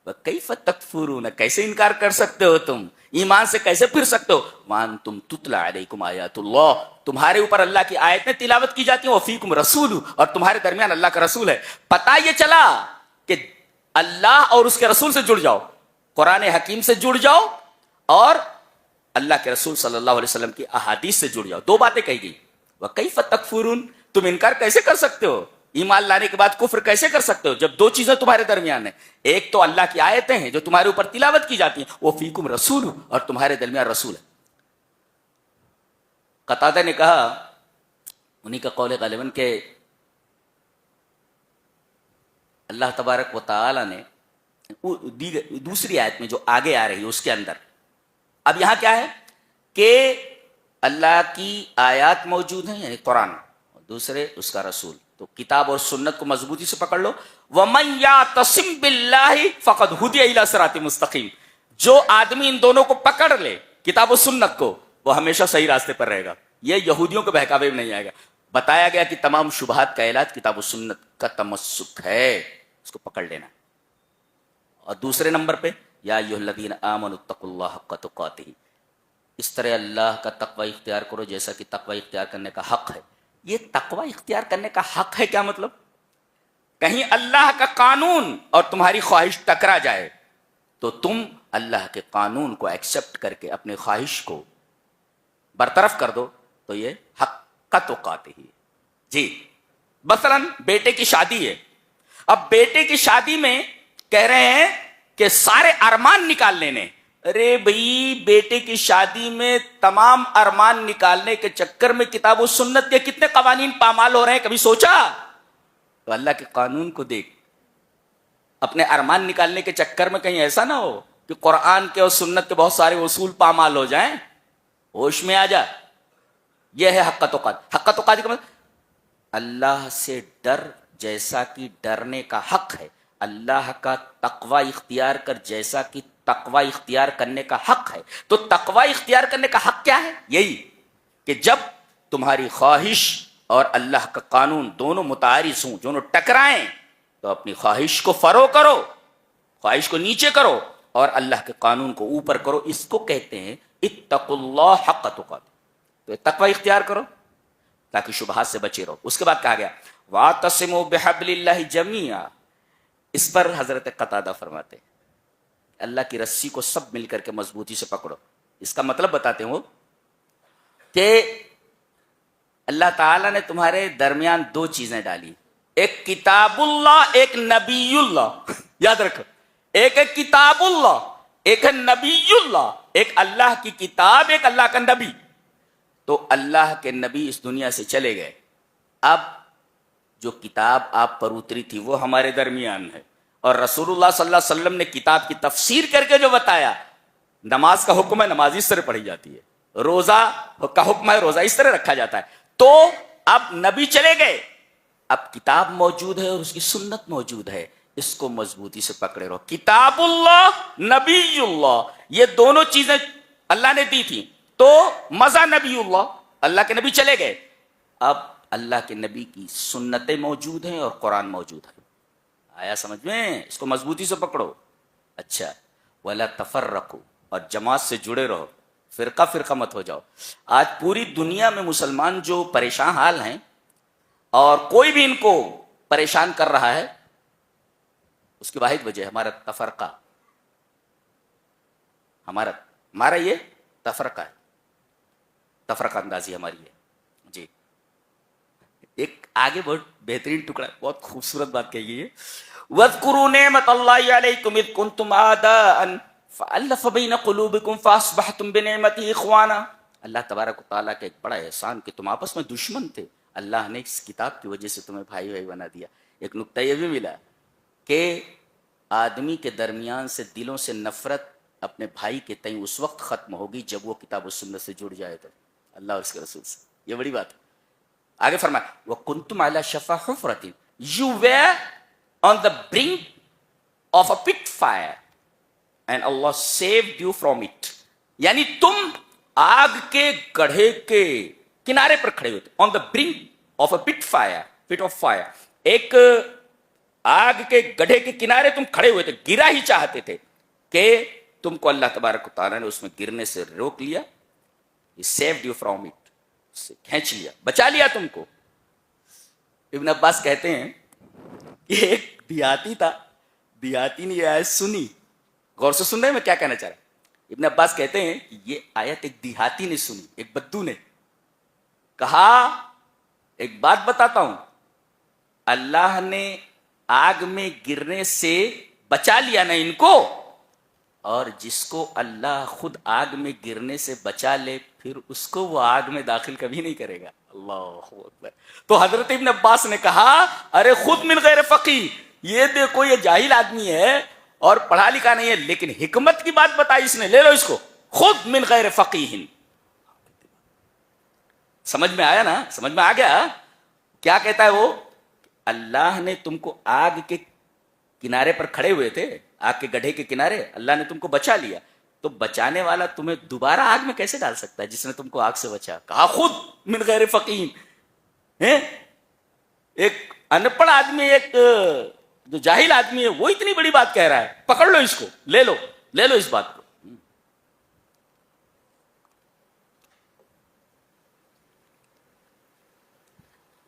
وَكَيْفَ تَكْفُرُونَ، کیسے انکار کر سکتے ہو تم؟ ایمان سے کیسے پھر سکتے ہو؟ وانتم تتلا علیکم آیات اللہ، تمہارے اوپر اللہ کی آیتیں تلاوت کی جاتی ہیں، وفیکم رسول، اور تمہارے درمیان اللہ کا رسول ہے۔ پتہ یہ چلا کہ اللہ اور اس کے رسول سے جڑ جاؤ، قرآن حکیم سے جڑ جاؤ، اور اللہ کے رسول صلی اللہ علیہ وسلم کی احادیث سے جڑ جاؤ۔ دو باتیں کہی گئی، وَكَيْفَ تَكْفُرُونَ، تم انکار کیسے کر سکتے ہو؟ ایمان لانے کے بعد کفر کیسے کر سکتے ہو جب دو چیزیں تمہارے درمیان ہیں؟ ایک تو اللہ کی آیتیں ہیں جو تمہارے اوپر تلاوت کی جاتی ہیں، وہ فیکم رسول، اور تمہارے درمیان رسول ہے۔ قتادہ نے کہا، انہی کا قول غالباً، کہ اللہ تبارک و تعالی نے دوسری آیت میں جو آگے آ رہی ہے اس کے اندر، اب یہاں کیا ہے کہ اللہ کی آیات موجود ہیں یعنی قرآن، اور دوسرے اس کا رسول، تو کتاب اور سنت کو مضبوطی سے پکڑ لو۔ وَمَن يَعْتَصِم بِاللَّهِ فَقَدْ هُدِيَ إِلَىٰ صِرَاطٍ مُسْتَقِيمٍ، جو آدمی ان دونوں کو پکڑ لے، کتاب و سنت کو، وہ ہمیشہ صحیح راستے پر رہے گا، یہ یہودیوں کے بہکاوے میں نہیں آئے گا۔ بتایا گیا کہ تمام شبہات کا علاج کتاب و سنت کا تمسک ہے، اس کو پکڑ لینا۔ اور دوسرے نمبر پہ یا ایھا الذین آمنوا اتقوا اللہ حق تقاتہ، اس طرح اللہ کا تقوی اختیار کرو جیسا کہ تقوی اختیار کرنے کا حق ہے۔ یہ تقوی اختیار کرنے کا حق ہے کیا مطلب؟ کہیں اللہ کا قانون اور تمہاری خواہش ٹکرا جائے تو تم اللہ کے قانون کو ایکسپٹ کر کے اپنے خواہش کو برطرف کر دو، تو یہ حق تقاتہ ہی۔ جی مثلاً بیٹے کی شادی ہے، اب بیٹے کی شادی میں کہہ رہے ہیں کہ سارے ارمان نکال لینے۔ ارے بھائی، بیٹے کی شادی میں تمام ارمان نکالنے کے چکر میں کتاب و سنت کے کتنے قوانین پامال ہو رہے ہیں، کبھی سوچا؟ تو اللہ کے قانون کو دیکھ، اپنے ارمان نکالنے کے چکر میں کہیں ایسا نہ ہو کہ قرآن کے اور سنت کے بہت سارے اصول پامال ہو جائیں۔ ہوش میں آ جا، یہ ہے حق تقات۔ حق تقات کا مطلب اللہ سے ڈر جیسا کہ ڈرنے کا حق ہے، اللہ کا تقوی اختیار کر جیسا کہ تقوی اختیار کرنے کا حق ہے۔ تو تقوی اختیار کرنے کا حق کیا ہے؟ یہی کہ جب تمہاری خواہش اور اللہ کا قانون دونوں متعارض ہوں، دونوں ٹکرائیں، تو اپنی خواہش کو فرو کرو، خواہش کو نیچے کرو، اور اللہ کے قانون کو اوپر کرو۔ اس کو کہتے ہیں اتقوا اللہ حق تقاتہ۔ تو تقوی اختیار کرو تاکہ شبہات سے بچے رہو۔ اس کے بعد کہا گیا وَاعْتَصِمُوا بِحَبْلِ اللَّهِ جَمِيعًا، اس پر حضرت قتادہ فرماتے ہیں اللہ کی رسی کو سب مل کر کے مضبوطی سے پکڑو۔ اس کا مطلب بتاتے ہیں وہ کہ اللہ تعالیٰ نے تمہارے درمیان دو چیزیں ڈالی، ایک کتاب اللہ، ایک نبی اللہ۔ یاد رکھو، ایک ہے کتاب اللہ، ایک ہے نبی اللہ، ایک اللہ کی کتاب، ایک اللہ کا نبی۔ تو اللہ کے نبی اس دنیا سے چلے گئے، اب جو کتاب آپ پر اتری تھی وہ ہمارے درمیان ہے، اور رسول اللہ صلی اللہ علیہ وسلم نے کتاب کی تفسیر کر کے جو بتایا، نماز کا حکم ہے نماز اس طرح پڑھی جاتی ہے، روزہ کا حکم ہے روزہ اس طرح رکھا جاتا ہے۔ تو اب نبی چلے گئے، اب کتاب موجود ہے اور اس کی سنت موجود ہے، اس کو مضبوطی سے پکڑے رہو۔ کتاب اللہ، نبی اللہ، یہ دونوں چیزیں اللہ نے دی تھی، تو مزہ نبی اللہ، اللہ کے نبی چلے گئے، اب اللہ کے نبی کی سنتیں موجود ہیں اور قرآن موجود ہے۔ آیا سمجھ میں؟ اس کو مضبوطی سے پکڑو۔ اچھا، وَلَا تَفَرَّقُوا، اور جماعت سے جڑے رہو، فرقہ فرقہ مت ہو جاؤ۔ آج پوری دنیا میں مسلمان جو پریشان حال ہیں اور کوئی بھی ان کو پریشان کر رہا ہے، اس کی واحد وجہ ہے ہمارا تفرقہ، ہمارا یہ تفرقہ ہے، تفرقہ اندازی ہماری ہے۔ جی ایک آگے بہت بہترین ٹکڑا، بہت خوبصورت بات کہی گئی ہے، وَاذْكُرُوا نِعْمَةَ اللَّهِ عَلَيْكُمْ إِذْ كُنْتُمْ أَعْدَاءً فَأَلَّفَ بَيْنَ قُلُوبِكُمْ فَأَصْبَحْتُمْ بِنِعْمَتِهِ إِخْوَانًا۔ اللہ تبارک و تعالیٰ کا ایک بڑا احسان کہ تم آپس میں دشمن تھے، اللہ نے اس کتاب کی وجہ سے تمہیں بھائی بھائی بنا دیا۔ ایک نکتہ یہ بھی ملا کہ آدمی کے درمیان سے دلوں سے نفرت اپنے بھائی کے تئیں اس وقت ختم ہوگی جب وہ کتاب و سنت سے جڑ جائے، تو اللہ اور اس کے رسول سے، یہ بڑی بات ہے۔ آگے فرمایا وَكُنْتُمْ عَلَى شَفَا حُفْرَةٍ، you were on the brink of a pit fire and Allah saved you from it، یعنی تم آگ کے گڑھے کے کنارے پر کھڑے ہوئے تھے، on the brink of a pit fire، pit of fire، ایک آگ کے گڑھے کے کنارے تم کھڑے ہوئے تھے، گرا ہی چاہتے تھے کہ تم کو اللہ تبارک و تعالیٰ نے اس میں گرنے سے روک لیا, He saved you from it, اس سے کھینچ لیا, بچا لیا تم کو. ابن عباس کہتے ہیں کہ ایک دیہاتی تھا, دیہاتی نے یہ آیت سنی, غور سے سن رہے ہیں میں کیا کہنا چاہ رہا ہوں. ابن عباس کہتے ہیں کہ یہ آیت ایک دیہاتی نے سنی, ایک بدو نے کہا ایک بات بتاتا ہوں, اللہ نے آگ میں گرنے سے بچا لیا نا ان کو, اور جس کو اللہ خود آگ میں گرنے سے بچا لے پھر اس کو وہ آگ میں داخل کبھی نہیں کرے گا. اللہ اکبر. تو حضرت ابن عباس نے کہا ارے خود من غیر فقیہ, یہ دیکھو یہ جاہل آدمی ہے اور پڑھا لکھا نہیں ہے, لیکن حکمت کی بات بتائی اس نے, لے لو اس کو, خود من غیر فقیہ. سمجھ میں آیا نا, سمجھ میں آ گیا کیا کہتا ہے وہ. اللہ نے تم کو آگ کے کنارے پر کھڑے ہوئے تھے, آگ کے گڈھے کے کنارے, اللہ نے تم کو بچا لیا, تو بچانے والا تمہیں دوبارہ آگ میں کیسے ڈال سکتا ہے جس نے تم کو آگ سے بچا. کہا خود من غیر فقیہ. ایک ان پڑھ آدمی, ایک جو جاہل آدمی ہے وہ اتنی بڑی بات کہہ رہا ہے, پکڑ لو اس کو, لے لو, لے لو اس بات کو.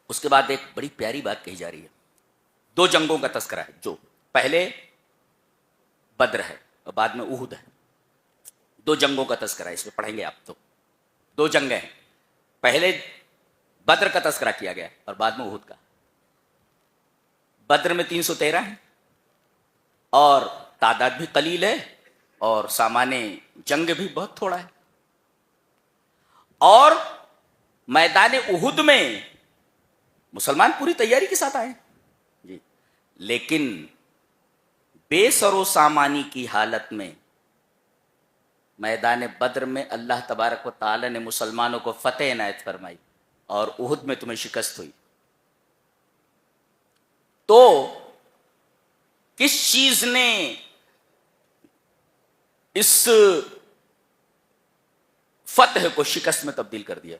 اس کے بعد ایک بڑی پیاری بات کہی جا رہی ہے. دو جنگوں کا تذکرہ ہے, جو پہلے بدر ہے اور بعد میں احد ہے. دو جنگوں کا تذکرہ ہے, اس میں پڑھیں گے آپ. تو دو جنگیں ہیں, پہلے بدر کا تذکرہ کیا گیا اور بعد میں احد کا. بدر میں 313 ہیں اور تعداد بھی قلیل ہے اور سامان جنگ بھی بہت تھوڑا ہے. اور میدان احد میں مسلمان پوری تیاری کے ساتھ آئے جی, لیکن بے سر و سامانی کی حالت میں میدان بدر میں اللہ تبارک و تعالی نے مسلمانوں کو فتح عنایت فرمائی اور احد میں تمہیں شکست ہوئی. تو کس چیز نے اس فتح کو شکست میں تبدیل کر دیا؟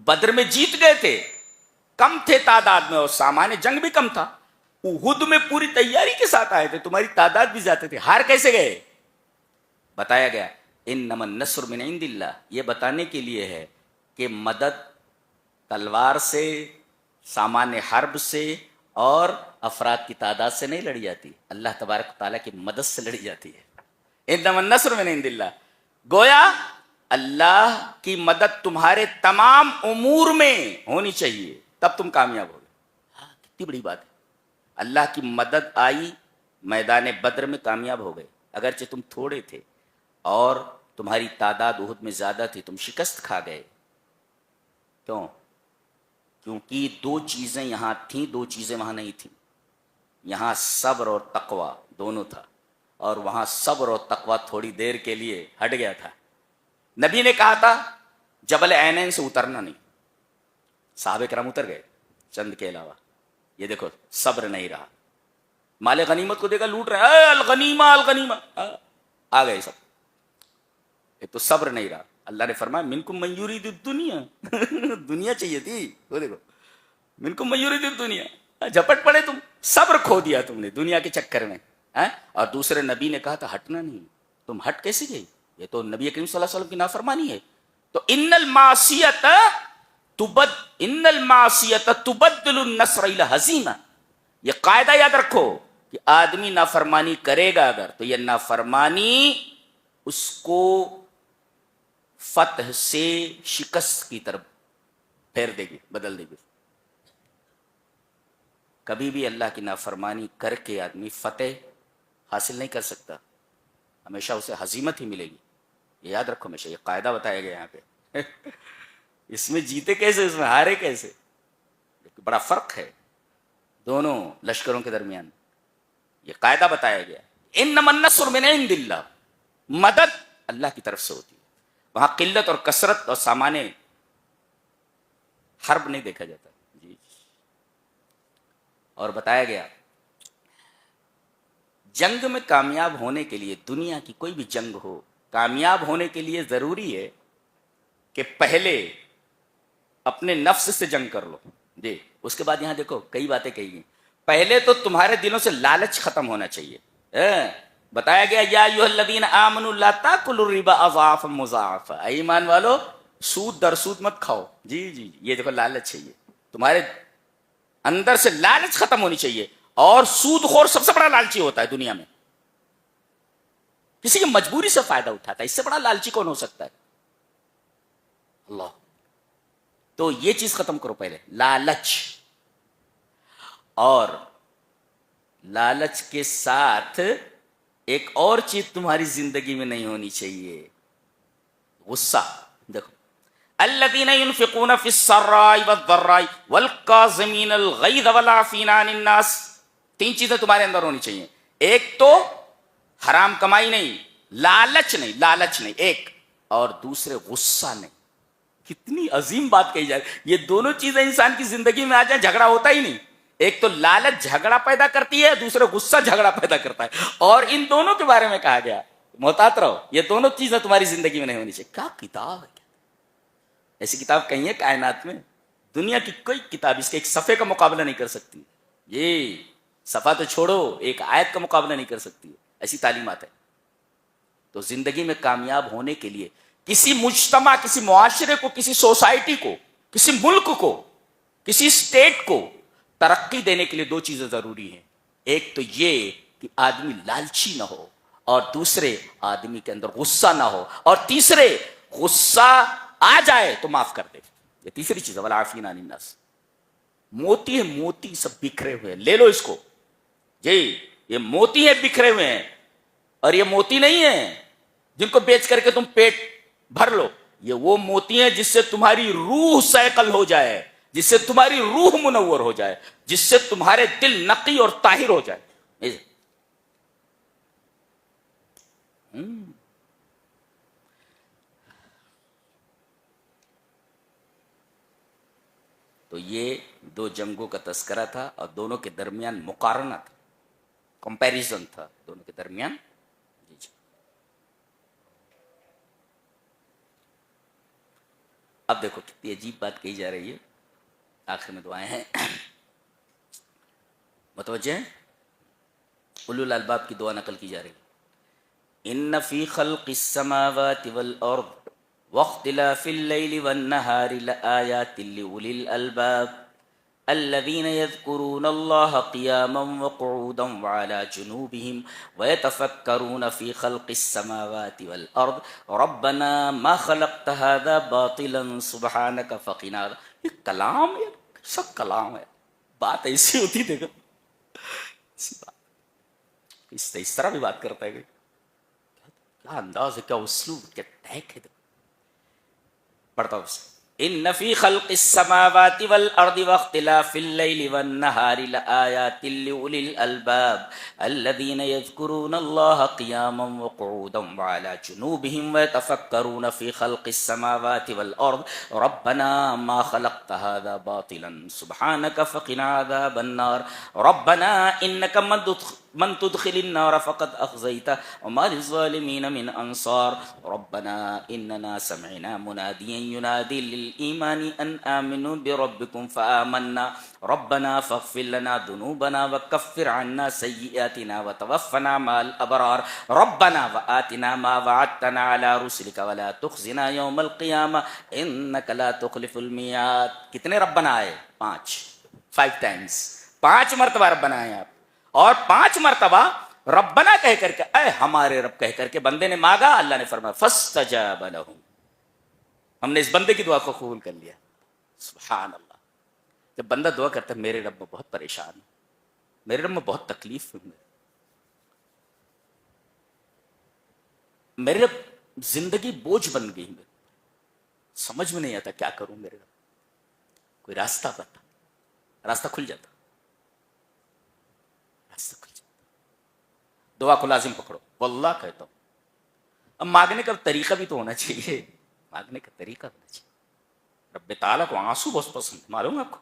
بدر میں جیت گئے تھے, کم تھے تعداد میں اور سامان جنگ بھی کم تھا. احد میں پوری تیاری کے ساتھ آئے تھے, تمہاری تعداد بھی زیادہ تھی, ہار کیسے گئے؟ بتایا گیا انما النصر من عند اللہ, یہ بتانے کے لیے ہے کہ مدد تلوار سے, سامان حرب سے اور افراد کی تعداد سے نہیں لڑی جاتی, اللہ تبارک تعالیٰ کی مدد سے لڑی جاتی ہے. انما النصر من عند اللہ, گویا اللہ کی مدد تمہارے تمام امور میں ہونی چاہیے تب تم کامیاب ہوگے. کتنی بڑی بات ہے, اللہ کی مدد آئی, میدان بدر میں کامیاب ہو گئے. اگرچہ تم تھوڑے تھے اور تمہاری تعداد احد میں زیادہ تھی, تم شکست کھا گئے. کیوں؟ کیونکہ دو چیزیں یہاں تھیں, دو چیزیں وہاں نہیں تھیں. یہاں صبر اور تقوی دونوں تھا, اور وہاں صبر اور تقوی تھوڑی دیر کے لیے ہٹ گیا تھا. نبی نے کہا تھا جبل عینین سے اترنا نہیں, صحابہ کرام اتر گئے چند کے علاوہ. یہ دیکھو صبر نہیں رہا, مال غنیمت کو دیکھا لوٹ رہے, اے الغنیمہ الغنیمہ, آ گئے سب. ایک تو صبر نہیں رہا. اللہ نے فرمایا منکم من یرید الدنیا, دنیا چاہیے تھی, وہ دیکھو منکم من یرید الدنیا, جھپٹ پڑے تم, صبر کھو دیا تم نے دنیا کے چکر میں. اور دوسرے نبی نے کہا تھا ہٹنا نہیں, تم ہٹ کیسے گئی؟ یہ تو نبی کریم صلی اللہ علیہ وسلم کی نافرمانی ہے. تو ان المعصیت تبدل النصر الى ہزیمہ, یہ قاعدہ یاد رکھو کہ آدمی نافرمانی کرے گا اگر, تو یہ نافرمانی اس کو فتح سے شکست کی طرف پھیر دے گی, بدل دے گی. کبھی بھی اللہ کی نافرمانی کر کے آدمی فتح حاصل نہیں کر سکتا, ہمیشہ اسے ہزیمت ہی ملے گی. یہ یاد رکھو ہمیشہ, یہ قاعدہ بتایا گیا یہاں پہ. اس میں جیتے کیسے, اس میں ہارے کیسے, بڑا فرق ہے دونوں لشکروں کے درمیان. یہ قاعدہ بتایا گیا انما النصر من عند اللہ, مدد اللہ کی طرف سے ہوتی ہے. وہاں قلت اور کثرت اور سامان حرب نہیں دیکھا جاتا جی. اور بتایا گیا جنگ میں کامیاب ہونے کے لیے, دنیا کی کوئی بھی جنگ ہو, کامیاب ہونے کے لیے ضروری ہے کہ پہلے اپنے نفس سے جنگ کر لو جی. اس کے بعد یہاں دیکھو کئی باتیں کہی گئی. پہلے تو تمہارے دلوں سے لالچ ختم ہونا چاہیے. بتایا گیا یا ایھا الذین آمنوا لا تاکلوا الربا اضعافا مضاعفا، اے ایمان والو سود در سود مت کھاؤ. جی یہ دیکھو لالچ چاہیے تمہارے اندر سے، لالچ ختم ہونی چاہیے. اور سود خور سب سے بڑا لالچی ہوتا ہے دنیا میں، کسی کی مجبوری سے فائدہ اٹھاتا ہے، اس سے بڑا لالچی کون ہو سکتا ہے؟ اللہ. تو یہ چیز ختم کرو پہلے، لالچ. اور لالچ کے ساتھ ایک اور چیز تمہاری زندگی میں نہیں ہونی چاہیے، غصہ. دیکھو الذین ينفقون فی السراء والضراء والکاظمین الغیظ والعافین عن الناس. 3 چیزیں تمہارے اندر ہونی چاہیے. ایک تو حرام کمائی نہیں، لالچ نہیں ایک، اور دوسرے غصہ نہیں. کتنی عظیم بات کہی جائے. یہ دونوں چیزیں انسان کی زندگی میں آ جائیں جھگڑا ہوتا ہی نہیں. ایک تو لالچ جھگڑا پیدا کرتی ہے، دوسرے غصہ جھگڑا پیدا کرتا ہے. اور ان دونوں کے بارے میں کہا گیا محتاط رہو، یہ دونوں چیزیں تمہاری زندگی میں نہیں ہونی چاہیے. کیا کتاب ہے! ایسی کتاب کہیں ہے کائنات میں؟ دنیا کی کوئی کتاب اس کے ایک صفحے کا مقابلہ نہیں کر سکتی. یہ صفحہ تو چھوڑو، ایک آیت کا مقابلہ نہیں کر سکتی. ایسی تعلیمات ہے. تو زندگی میں کامیاب ہونے کے لیے کسی مجتمع، کسی معاشرے کو، کسی سوسائٹی کو، کسی ملک کو، کسی اسٹیٹ کو ترقی دینے کے لیے 2 چیزیں ضروری ہیں. ایک تو یہ کہ آدمی لالچی نہ ہو، اور دوسرے آدمی کے اندر غصہ نہ ہو، اور تیسرے غصہ آ جائے تو معاف کر دے. یہ تیسری چیز ہے، والعافین عن الناس. موتی ہے، موتی سب بکھرے ہوئے ہیں، لے لو اس کو. جی یہ موتی ہے بکھرے ہوئے ہیں، اور یہ موتی نہیں ہے جن کو بیچ کر کے تم پیٹ بھر لو. یہ وہ موتی ہیں جس سے تمہاری روح سیقل ہو جائے، جس سے تمہاری روح منور ہو جائے، جس سے تمہارے دل نقی اور طاہر ہو جائے. تو یہ 2 جنگوں کا تذکرہ تھا، اور دونوں کے درمیان مقارنہ تھا، کمپیریزن تھا دونوں کے درمیان. جی اب دیکھو کتنی عجیب بات کہی جا رہی ہے. آخر میں دعائیں ہیں، متوجہ ہیں؟ اولو الالباب کی دعا نقل کی جا رہی ہے. ان فی خلق السماوات والارض واختلاف اللیل والنہار لآیات لأولی الالباب الذین یذکرون اللہ قیاما وقعودا وعلی جنوبہم ویتفکرون فی خلق السماوات والارض ربنا ما خلقت هذا باطلا سبحانک فقنا. یہ کلام ہے، کیسا کلام ہے! بات ایسی ہوتی دیکھو، اس طرح بھی بات کرتا ہے. کیا انداز ہے، کیا اسلوب، کیا ٹیک ہے. پڑھتا ہوں اسے. ان فی خلق السماوات والارض واختلاف اللیل والنہار لآیات لأولی الالباب الذین یذکرون اللہ قیاما وقعودا وعلی جنوبہم ویتفکرون فی خلق السماوات والارض ربنا ما خلقت هذا باطلا سبحانک فقنا عذاب النار ربنا انک من تدخل النار فقد اخزیتہ وما للظالمین من انصار ربنا اننا سمعنا منادیا ینادی للایمان ان آمنوا بربکم فآمنا ربنا فاغفر لنا ذنوبنا وکفر عنا سیئاتنا وتوفنا مع الابرار ربنا وآتنا ما وعدتنا على رسلک ولا تخزنا یوم القیامہ انک لا تخلف المیعاد. کتنے ربنا آئے؟ 5 times، 5 مرتبہ ربنا آئے آپ. اور 5 مرتبہ ربنا کہہ کر کے، اے ہمارے رب کہہ کر کے بندے نے مانگا، اللہ نے فرمایا فاستجاب لہم، ہم نے اس بندے کی دعا کو قبول کر لیا. سبحان اللہ. جب بندہ دعا کرتا ہے میرے رب میں بہت پریشان ہوں، میرے رب میں بہت تکلیف ہے، میرے رب زندگی بوجھ بن گئی، میرے سمجھ میں نہیں آتا کیا کروں، میرے رب کوئی راستہ بتا. راستہ کھل جاتا، راستہ کھل جاتا. دعا کو لازم پکڑو، واللہ کہتا ہوں. اب مانگنے کا طریقہ بھی تو ہونا چاہیے، مانگنے کا طریقہ ہونا چاہیے. رب تعالیٰ کو آنسو بہت پسند، معلوم ہے آپ کو؟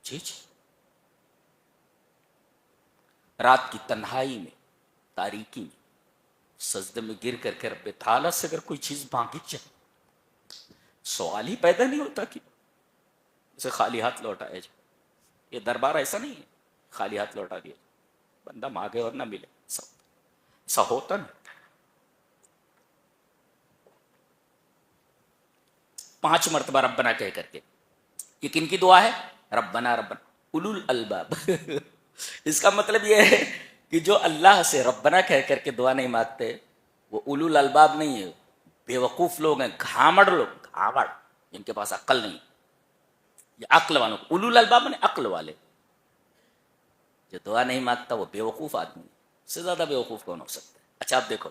جی. رات کی تنہائی میں، تاریکی میں سجدے میں گر کر کے رب تعالیٰ سے اگر کوئی چیز مانگی جائے، سوال ہی پیدا نہیں ہوتا کہ اسے خالی ہاتھ لوٹایا جائے. یہ دربار ایسا نہیں ہے خالی ہاتھ لوٹا دیا، بندہ مانگے اور نہ ملے. سب ایسا ہوتا نا. 5 مرتبہ ربنا کہہ کر کے. یہ کن کی دعا ہے؟ ربنا ربنا اولو الالباب. اس کا مطلب یہ ہے کہ جو اللہ سے ربنا کہہ کر کے دعا نہیں مانگتے وہ اولو الالباب نہیں ہے، بے وقوف لوگ ہیں، گھامڑ لوگ، گھامڑ جن کے پاس عقل نہیں. یہ عقل والوں کو اولو الالباب نے عقل والے. جو دعا نہیں مانگتا وہ بے وقوف آدمی، اس سے زیادہ بے وقوف کون ہو سکتا ہے؟ اچھا آپ دیکھو،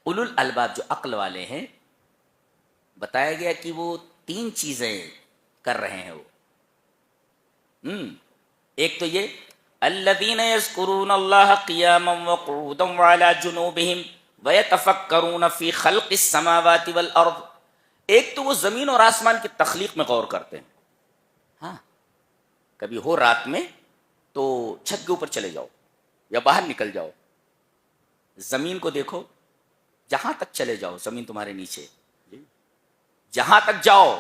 اولو الالباب جو عقل والے ہیں، بتایا گیا کہ وہ 3 چیزیں کر رہے ہیں. وہ ایک تو یہ الذین یذکرون اللہ قیاما وقعودا وعلی جنوبہم ویتفکرون فی خلق السماوات والارض. ایک تو وہ زمین اور آسمان کی تخلیق میں غور کرتے ہیں. ہاں، کبھی ہو رات میں تو چھت کے اوپر چلے جاؤ یا باہر نکل جاؤ، زمین کو دیکھو، جہاں تک چلے جاؤ زمین تمہارے نیچے، جہاں تک جاؤ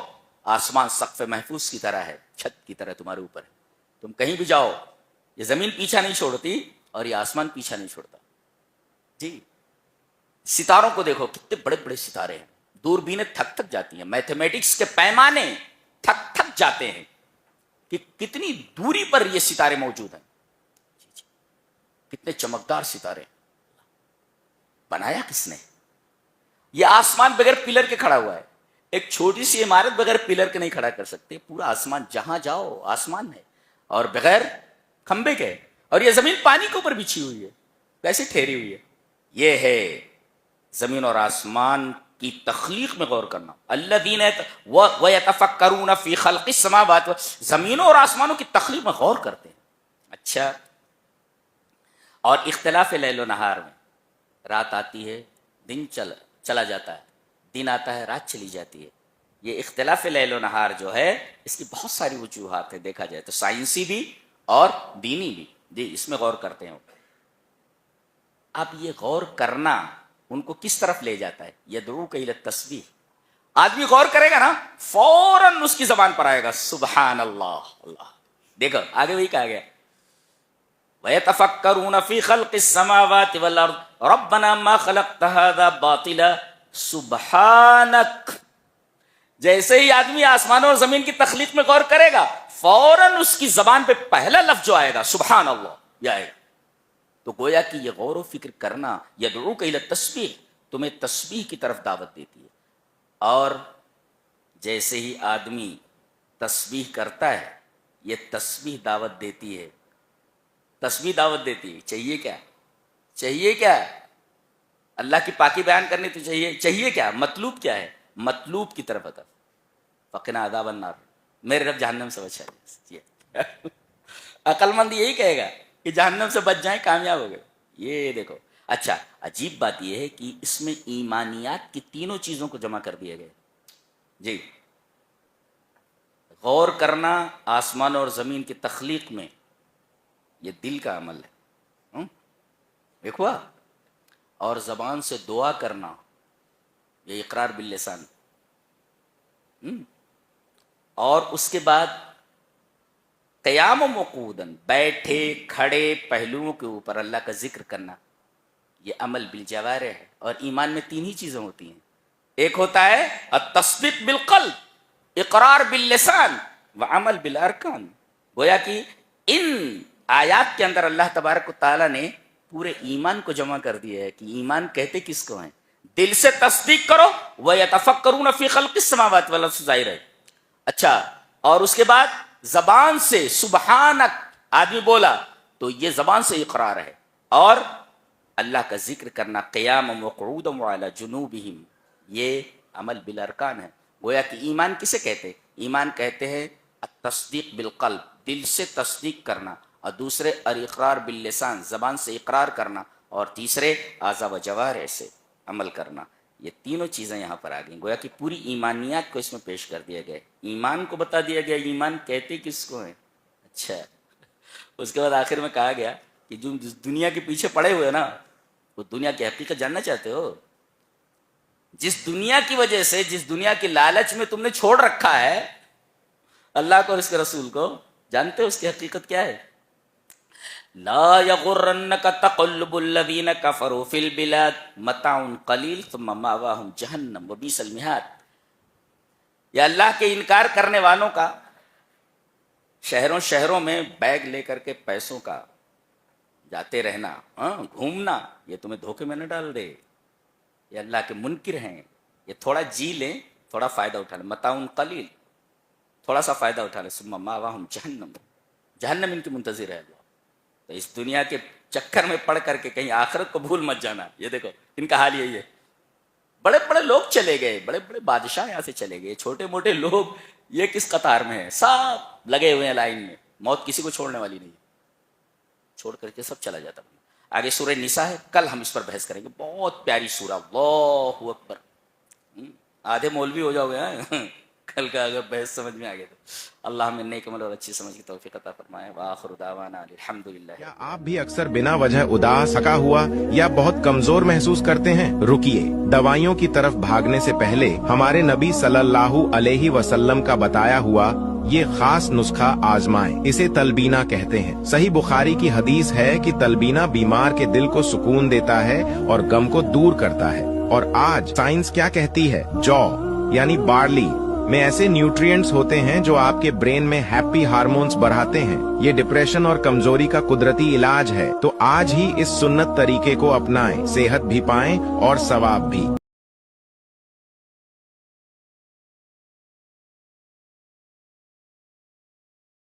آسمان سقف محفوظ کی طرح ہے، چھت کی طرح تمہارے اوپر ہے. تم کہیں بھی جاؤ یہ زمین پیچھا نہیں چھوڑتی اور یہ آسمان پیچھا نہیں چھوڑتا. جی، ستاروں کو دیکھو، کتنے بڑے بڑے ستارے ہیں، دوربینیں تھک تھک جاتی ہیں، میتھمیٹکس کے پیمانے تھک تھک جاتے ہیں کہ کتنی دوری پر یہ ستارے موجود ہیں. کتنے چمکدار ستارے، بنایا کس نے؟ یہ آسمان بغیر پلر کے کھڑا ہوا ہے. ایک چھوٹی سی عمارت بغیر پلر کے نہیں کھڑا کر سکتے. پورا آسمان جہاں جاؤ آسمان ہے اور بغیر کھمبے کے. اور یہ زمین پانی کے اوپر بچھی ہوئی ہے، کیسے ٹھہری ہوئی ہے. یہ ہے زمین اور آسمان کی تخلیق میں غور کرنا. الذین ویتفکرون فی خلق السماوات، زمینوں اور آسمانوں کی تخلیق میں غور کرتے ہیں. اچھا، اور اختلاف لیل و نہار میں، رات آتی ہے دن چلا جاتا ہے، دن آتا ہے رات چلی جاتی ہے. یہ اختلاف لیل و نہار جو ہے اس کی بہت ساری وجوہات ہیں، دیکھا جائے تو سائنسی بھی اور دینی بھی. جی، اس میں غور کرتے ہیں. اب یہ غور کرنا ان کو کس طرف لے جاتا ہے؟ یدعوک الی التسبیح. آدمی غور کرے گا نا فوراً اس کی زبان پر آئے گا سبحان اللہ. اللہ دیکھو آگے وہی کہا گیا وَيَتَفَكَّرُونَ فِي خَلْقِ السَّمَاوَاتِ وَالْأَرْضِ رَبَّنَا مَا خَلَقْتَ هَذَا بَاطِلًا سُبْحَانَكَ. جیسے ہی آدمی آسمانوں اور زمین کی تخلیق میں غور کرے گا فوراً اس کی زبان پہ پہلا لفظ جو آئے گا سبحان اللہ یہ آئے گا. تو گویا کہ یہ غور و فکر کرنا یدعوک الی التسبیح تمہیں تسبیح کی طرف دعوت دیتی ہے. اور جیسے ہی آدمی تسبیح کرتا ہے یہ تسبیح دعوت دیتی ہے. تسبیح دعوت دیتی ہے. چاہیے کیا؟ چاہیے کیا؟ اللہ کی پاکی بیان کرنی تو چاہیے کیا؟ مطلوب کیا ہے؟ مطلوب کی طرف ہدف. فقنا عذاب النار، میرے رب جہنم سے بچا. عقل مند یہی کہے گا کہ جہنم سے بچ جائیں، کامیاب ہو گئے. یہ دیکھو. اچھا، عجیب بات یہ ہے کہ اس میں ایمانیات کی تینوں چیزوں کو جمع کر دیا گیا. جی، غور کرنا آسمان اور زمین کی تخلیق میں یہ دل کا عمل ہے، دیکھو. اور زبان سے دعا کرنا یہ اقرار باللسان. اور اس کے بعد قیام و مقعودن، بیٹھے کھڑے پہلوؤں کے اوپر اللہ کا ذکر کرنا یہ عمل بالجوارح ہے. اور ایمان میں 3 ہی چیزیں ہوتی ہیں. ایک ہوتا ہے التصدیق بالقلب، اقرار باللسان وعمل بالارکان. گویا کہ ان آیات کے اندر اللہ تبارک و تعالیٰ نے پورے ایمان کو جمع کر دیا ہے کہ ایمان کہتے کس کو ہیں؟ دل سے تصدیق کرو وَيَتَفَكَّرُونَ فِي خَلْقِ السَّمَاوَاتِ وَالْأَرْضِ ظاہر ہے. اچھا، اور اس کے بعد زبان سے سبحانک آدمی بولا تو یہ زبان سے اقرار ہے. اور اللہ کا ذکر کرنا قیام وقعودا وعلی جنوبہم یہ عمل بالارکان ہے. گویا کہ ایمان کسے کہتے ہیں؟ ایمان کہتے ہیں التصدیق بالقلب، دل سے تصدیق کرنا، اور دوسرے الاقرار باللسان، زبان سے اقرار کرنا، اور تیسرے اعضاء و جوارح سے عمل کرنا. یہ تینوں چیزیں یہاں پر آ گئیں. گویا کہ پوری ایمانیات کو اس میں پیش کر دیا گیا. ایمان کو بتا دیا گیا ایمان کہتے کس کو ہیں. اچھا، اس کے بعد آخر میں کہا گیا کہ جو دنیا کے پیچھے پڑے ہوئے نا وہ دنیا کی حقیقت جاننا چاہتے ہو؟ جس دنیا کی وجہ سے، جس دنیا کی لالچ میں تم نے چھوڑ رکھا ہے اللہ کو اور اس کے رسول کو، جانتے ہو اس کی حقیقت کیا ہے؟ لا یغرنک تقلب الذین کفروا فی البلاد متاع قلیل ثم مأواہم جہنم وبئس المہاد. یا اللہ کے انکار کرنے والوں کا شہروں شہروں میں بیگ لے کر کے پیسوں کا جاتے رہنا، گھومنا، یہ تمہیں دھوکے میں نہ ڈال دے. یہ اللہ کے منکر ہیں. یہ تھوڑا جی لیں، تھوڑا فائدہ اٹھا لیں، متاع قلیل، تھوڑا سا فائدہ اٹھا لیں، ثم مأواہم جہنم، جہنم ان کی منتظر ہے. تو اس دنیا کے چکر میں پڑھ کر کے کہیں آخرت کو بھول مت جانا. یہ دیکھو ان کا حال یہی ہے. بڑے بڑے لوگ چلے گئے، بڑے بڑے بادشاہ یہاں سے چلے گئے، چھوٹے موٹے لوگ یہ کس قطار میں ہیں؟ سب لگے ہوئے ہیں لائن میں. موت کسی کو چھوڑنے والی نہیں، چھوڑ کر کے سب چلا جاتا. آگے سورہ نساء ہے، کل ہم اس پر بحث کریں گے. بہت پیاری سورہ، اللہ اکبر. آدھے مولوی ہو جاؤ گے کل کا اگر بحث سمجھ میں آ گیا تو. اللہ ہمیں نیک عمل اور اچھی سمجھ کی توفیق عطا فرمائے. وآخر دعوانا الحمدللہ. کیا آپ بھی اکثر بنا وجہ اداس، تھکا ہوا یا بہت کمزور محسوس کرتے ہیں؟ رکیے، دوائیوں کی طرف بھاگنے سے پہلے ہمارے نبی صلی اللہ علیہ وسلم کا بتایا ہوا یہ خاص نسخہ آزمائیں. اسے تلبینہ کہتے ہیں. صحیح بخاری کی حدیث ہے کہ تلبینہ بیمار کے دل کو سکون دیتا ہے اور غم کو دور کرتا ہے. اور آج سائنس کیا کہتی ہے؟ جو یعنی بارلی میں ایسے نیوٹرینٹس ہوتے ہیں جو آپ کے برین میں ہیپی ہارمونز بڑھاتے ہیں. یہ ڈپریشن اور کمزوری کا قدرتی علاج ہے. تو آج ہی اس سنت طریقے کو اپنائیں، صحت بھی پائیں اور ثواب بھی.